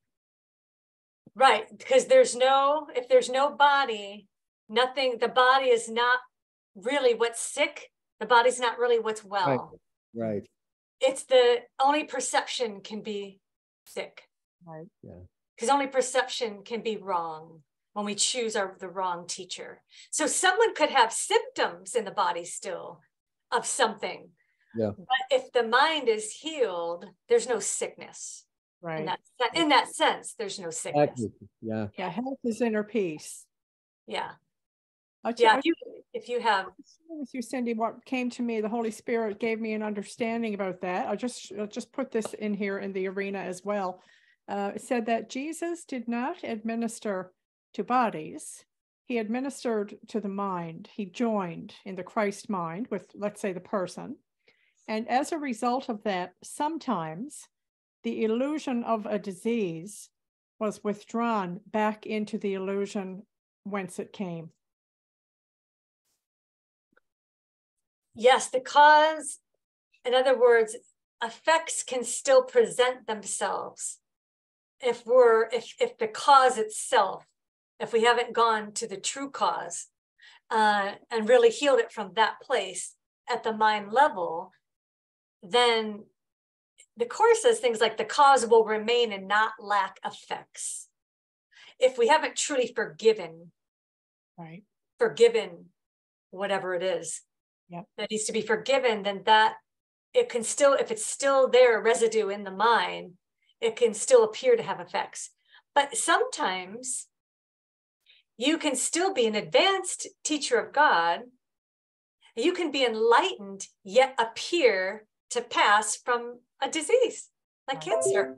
Speaker 2: Right, because if there's no body, nothing, the body is not really what's sick. The body's not really what's well.
Speaker 3: Right.
Speaker 2: It's the only perception can be sick.
Speaker 1: Right.
Speaker 3: Yeah.
Speaker 2: Because only perception can be wrong when we choose the wrong teacher. So someone could have symptoms in the body still of something.
Speaker 3: Yeah.
Speaker 2: But if the mind is healed, there's no sickness.
Speaker 1: Right.
Speaker 2: In that sense, there's no sickness.
Speaker 3: Exactly. Yeah.
Speaker 1: Yeah. Health is inner peace.
Speaker 2: Yeah.
Speaker 1: Yeah.
Speaker 2: If you have
Speaker 1: with you, Cindy, what came to me, the Holy Spirit gave me an understanding about that. I'll just put this in here in the arena as well. It said that Jesus did not administer to bodies. He administered to the mind. He joined in the Christ mind with, let's say, the person. And as a result of that, sometimes the illusion of a disease was withdrawn back into the illusion whence it came.
Speaker 2: Yes, the cause, in other words, effects can still present themselves if the cause itself, if we haven't gone to the true cause and really healed it from that place at the mind level, then the Course says things like the cause will remain and not lack effects. If we haven't truly forgiven whatever it is, that needs to be forgiven, then that it can still, if it's still there, residue in the mind, it can still appear to have effects. But sometimes you can still be an advanced teacher of God. You can be enlightened, yet appear to pass from a disease like cancer.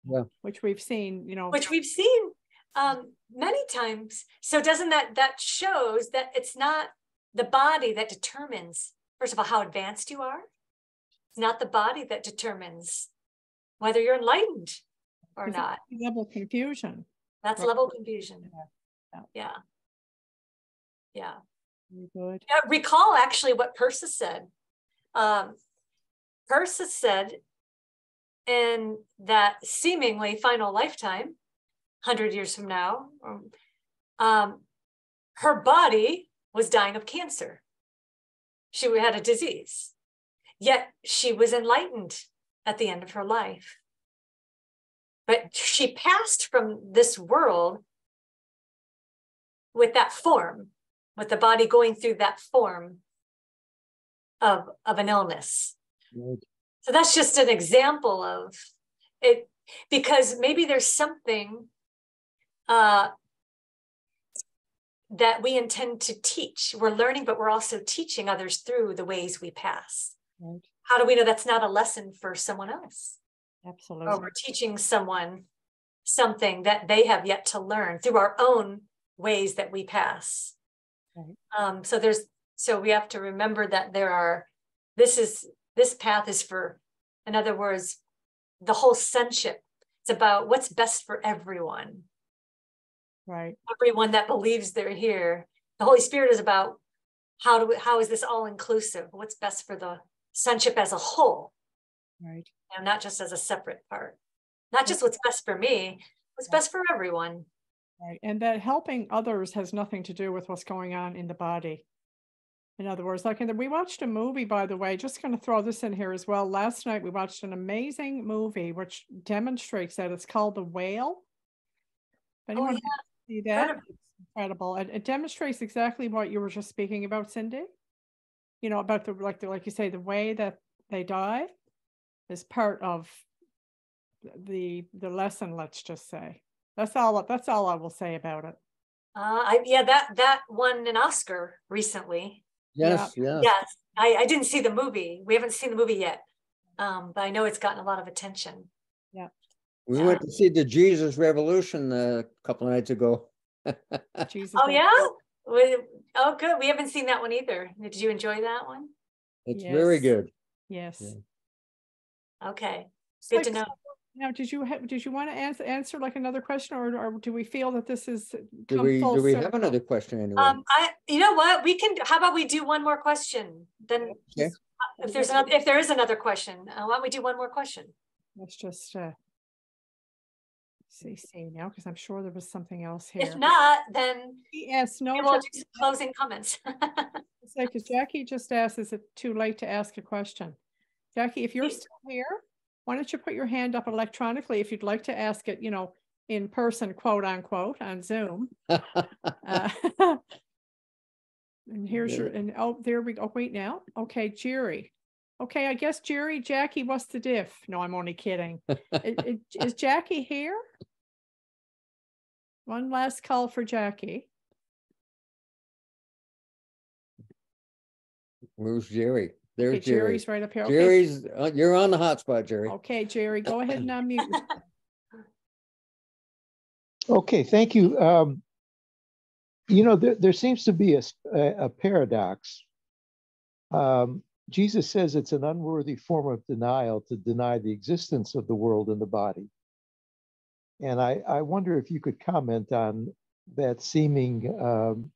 Speaker 3: Yeah.
Speaker 1: Which we've seen,
Speaker 2: Which we've seen many times. So doesn't that shows that it's not the body that determines first of all, how advanced you are. It's not the body that determines whether you're enlightened or not.
Speaker 1: Level confusion.
Speaker 2: That's level confusion. Yeah. Yeah.
Speaker 1: Very good.
Speaker 2: Recall actually what Persis said. Persis said in that seemingly final lifetime, 100 years from now, her body was dying of cancer. She had a disease, yet she was enlightened at the end of her life. But she passed from this world with that form, with the body going through that form of an illness.
Speaker 3: Right.
Speaker 2: So that's just an example of it, because maybe there's something that we intend to teach. We're learning, but we're also teaching others through the ways we pass.
Speaker 1: Right.
Speaker 2: How do we know that's not a lesson for someone else?
Speaker 1: Absolutely.
Speaker 2: Or we're teaching someone something that they have yet to learn through our own ways that we pass.
Speaker 1: Right.
Speaker 2: So we have to remember that this path is for, in other words, the whole sonship. It's about what's best for everyone.
Speaker 1: Right.
Speaker 2: Everyone that believes they're here. The Holy Spirit is about how is this all inclusive? What's best for the sonship as a whole?
Speaker 1: Right.
Speaker 2: And not just as a separate part. Not just what's best for me, what's best for everyone.
Speaker 1: Right. And that helping others has nothing to do with what's going on in the body. In other words, we watched a movie, by the way, just going to throw this in here as well. Last night, we watched an amazing movie which demonstrates that. It's called The Whale. If anyone see that, it's incredible. It demonstrates exactly what you were just speaking about, Cindy. You know, about like you say, the way that they die is part of the lesson, let's just say. That's all I will say about it.
Speaker 2: That won an Oscar recently.
Speaker 3: Yes, yes.
Speaker 2: Yes. I didn't see the movie. We haven't seen the movie yet. But I know it's gotten a lot of attention.
Speaker 1: Yeah.
Speaker 3: We went to see the Jesus Revolution a couple of nights ago.
Speaker 1: Jesus.
Speaker 2: Oh, yeah? Oh, good. We haven't seen that one either. Did you enjoy that one?
Speaker 3: It's very good.
Speaker 1: Yes.
Speaker 3: Yeah.
Speaker 2: Okay. Good to know.
Speaker 1: Now, did you want to answer like another question, or do we feel that this is
Speaker 3: Do we have another question anyway?
Speaker 2: You know what? How about we do one more question? Then
Speaker 3: Okay.
Speaker 2: if there is another question, why don't we do one more question?
Speaker 1: Let's just see now, because I'm sure there was something else here.
Speaker 2: If not, then
Speaker 1: yes, no.
Speaker 2: We'll do some closing comments.
Speaker 1: Because Jackie just asked, is it too late to ask a question? Jackie, if you're still here, why don't you put your hand up electronically if you'd like to ask it, in person, quote unquote, on Zoom. And here's there we go. Oh, wait now. Okay, Jerry. Okay, I guess Jackie, what's the diff? No, I'm only kidding. Is Jackie here? One last call for Jackie.
Speaker 3: Where's Jerry? There's
Speaker 1: okay, Jerry's right up here. Okay.
Speaker 3: Jerry's, you're on the hotspot, Jerry.
Speaker 1: Okay, Jerry, go ahead and unmute.
Speaker 9: Okay, thank you. There seems to be a paradox. Jesus says it's an unworthy form of denial to deny the existence of the world and the body. And I wonder if you could comment on that seeming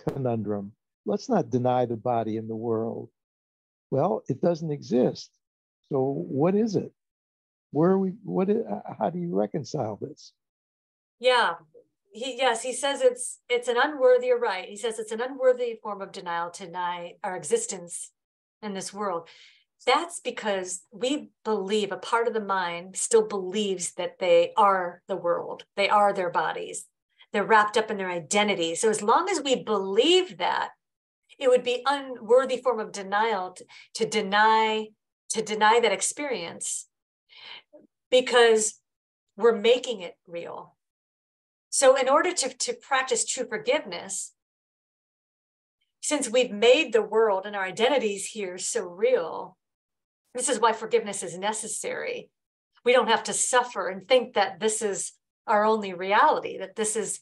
Speaker 9: conundrum. Let's not deny the body and the world. Well, it doesn't exist. So what is it? How do you reconcile this?
Speaker 2: Yeah. He says it's an unworthy, you're right. He says it's an unworthy form of denial to deny our existence in this world. That's because we believe, a part of the mind still believes that they are the world. They are their bodies. They're wrapped up in their identity. So as long as we believe that, it would be unworthy form of denial to deny that experience, because we're making it real. So in order to practice true forgiveness, since we've made the world and our identities here so real, this is why forgiveness is necessary. We don't have to suffer and think that this is our only reality, that this is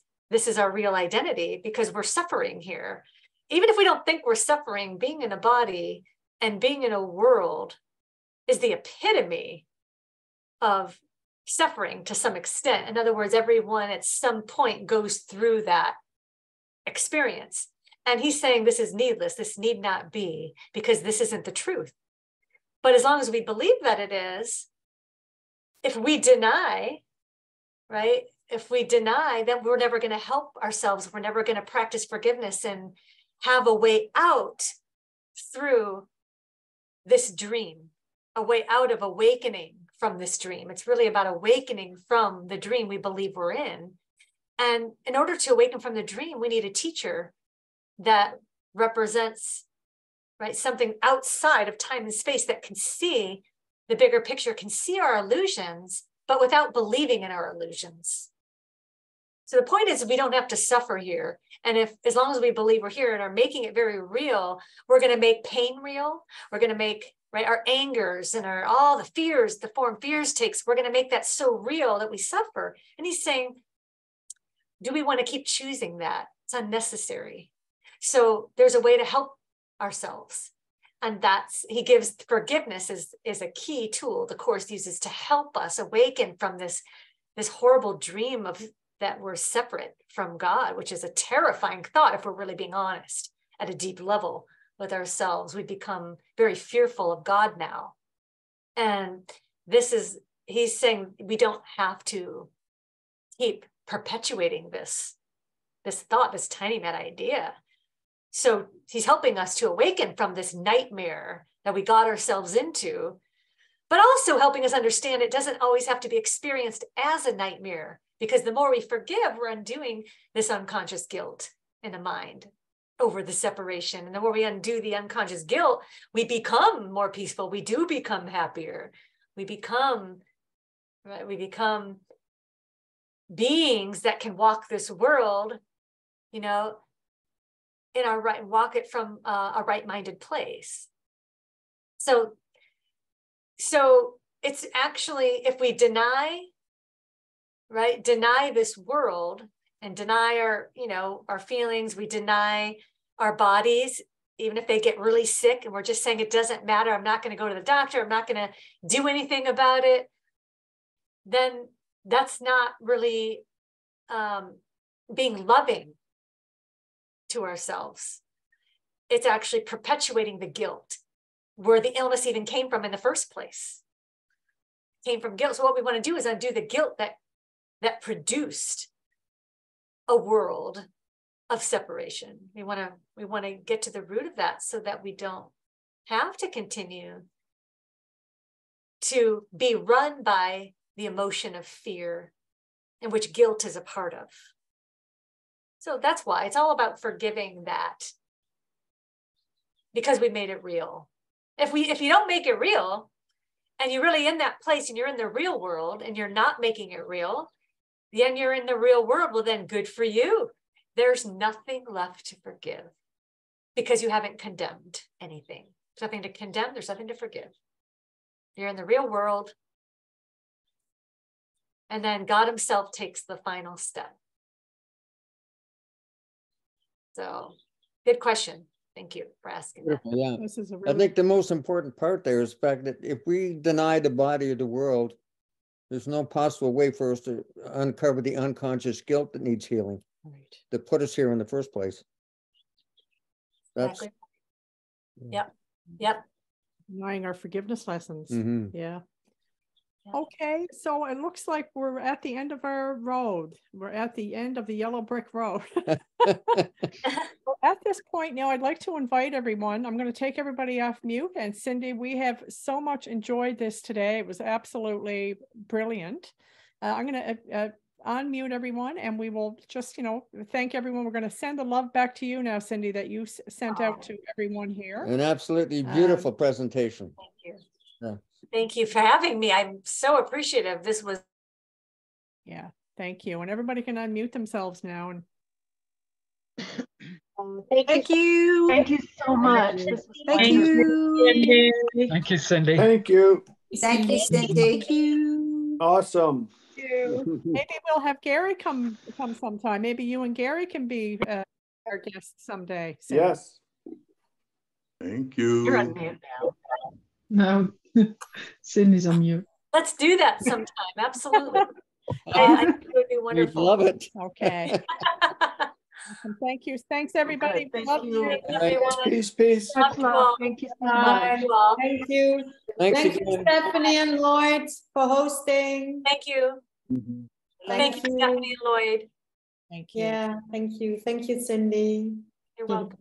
Speaker 2: our real identity, because we're suffering here. even if we don't think we're suffering, being in a body and being in a world is the epitome of suffering to some extent. In other words, everyone at some point goes through that experience. And he's saying this is needless, this need not be, because this isn't the truth. But as long as we believe that it is, if we deny, right? If we deny, then we're never going to help ourselves. We're never going to practice forgiveness and have a way out through this dream, a way out of awakening from this dream. It's really about awakening from the dream we believe we're in. And in order to awaken from the dream, we need a teacher that represents, right, something outside of time and space that can see the bigger picture, can see our illusions, but without believing in our illusions. So the point is, we don't have to suffer here. And if, as long as we believe we're here and are making it very real, we're going to make pain real. We're going to make, right, our angers and our, all the fears, the form fears takes, we're going to make that so real that we suffer. And he's saying, do we want to keep choosing that? It's unnecessary. So there's a way to help ourselves. And that's, he gives forgiveness is a key tool the Course uses to help us awaken from this horrible dream of that we're separate from God, which is a terrifying thought if we're really being honest at a deep level with ourselves. We become very fearful of God now. And this is, he's saying we don't have to keep perpetuating this thought, this tiny mad idea. So he's helping us to awaken from this nightmare that we got ourselves into, but also helping us understand it doesn't always have to be experienced as a nightmare, because the more we forgive, we're undoing this unconscious guilt in the mind over the separation. And the more we undo the unconscious guilt, we become more peaceful. We do become happier. We become, right, we become beings that can walk this world, you know, in our right, walk it from a right-minded place. So it's actually, if we deny, right, deny this world and deny our, you know, our feelings, we deny our bodies, even if they get really sick and we're just saying it doesn't matter, I'm not going to go to the doctor, I'm not going to do anything about it, then that's not really being loving to ourselves. It's actually perpetuating the guilt where the illness even came from in the first place. It came from guilt. So what we want to do is undo the guilt that produced a world of separation. We want to get to the root of that so that we don't have to continue to be run by the emotion of fear, in which guilt is a part of. So that's why it's all about forgiving that, because we made it real. If you don't make it real and you're really in that place and you're in the real world and you're not making it real, then you're in the real world. Well, then good for you. There's nothing left to forgive because you haven't condemned anything. There's nothing to condemn. There's nothing to forgive. You're in the real world. And then God himself takes the final step. So good question. Thank you for asking that.
Speaker 3: Yeah.
Speaker 1: This is a
Speaker 3: I think the most important part there is the fact that if we deny the body of the world, there's no possible way for us to uncover the unconscious guilt that needs healing,
Speaker 1: right,
Speaker 3: that put us here in the first place. That's
Speaker 2: Exactly. Yep.
Speaker 1: denying our forgiveness lessons.
Speaker 3: Mhm.
Speaker 1: Yeah. Okay, so it looks like we're at the end of our road. We're at the end of the yellow brick road. At this point now, I'd like to invite everyone. I'm going to take everybody off mute. And Cindy, we have so much enjoyed this today. It was absolutely brilliant. I'm going to unmute everyone and we will just, thank everyone. We're going to send the love back to you now, Cindy, that you sent out to everyone here.
Speaker 3: an absolutely beautiful presentation.
Speaker 2: Thank you.
Speaker 3: Yeah.
Speaker 2: Thank you for having me. I'm so appreciative. This was.
Speaker 1: Yeah, thank you. And everybody can unmute themselves now. And
Speaker 10: Thank you.
Speaker 11: Thank you so much.
Speaker 10: Thank you.
Speaker 11: Thank you, Cindy.
Speaker 12: Thank you.
Speaker 10: Thank you, Cindy. Thank you.
Speaker 12: Awesome.
Speaker 1: maybe we'll have Gary come sometime. Maybe you and Gary can be our guest someday. Cindy.
Speaker 12: Yes.
Speaker 13: Thank you.
Speaker 11: You're on mute now.
Speaker 7: No, Cindy's on mute.
Speaker 2: Let's do that sometime. Absolutely. I think it would be
Speaker 3: We'd
Speaker 2: wonderful.
Speaker 3: love it.
Speaker 1: Okay. Awesome. Thank you. Thanks, everybody.
Speaker 11: Good. Thank
Speaker 1: Love
Speaker 11: you.
Speaker 1: you.
Speaker 2: Everyone.
Speaker 12: Peace, peace.
Speaker 2: Love
Speaker 11: Much
Speaker 2: you all.
Speaker 11: love. Thank you so much.
Speaker 2: Love you all.
Speaker 10: Thank you.
Speaker 3: Thanks
Speaker 10: Thank you,
Speaker 3: again.
Speaker 10: Stephanie and Lloyd, for hosting.
Speaker 2: Thank you. Thank you, Stephanie and Lloyd.
Speaker 1: Thank you.
Speaker 10: Yeah, thank you. Thank you, Cindy.
Speaker 2: You're welcome.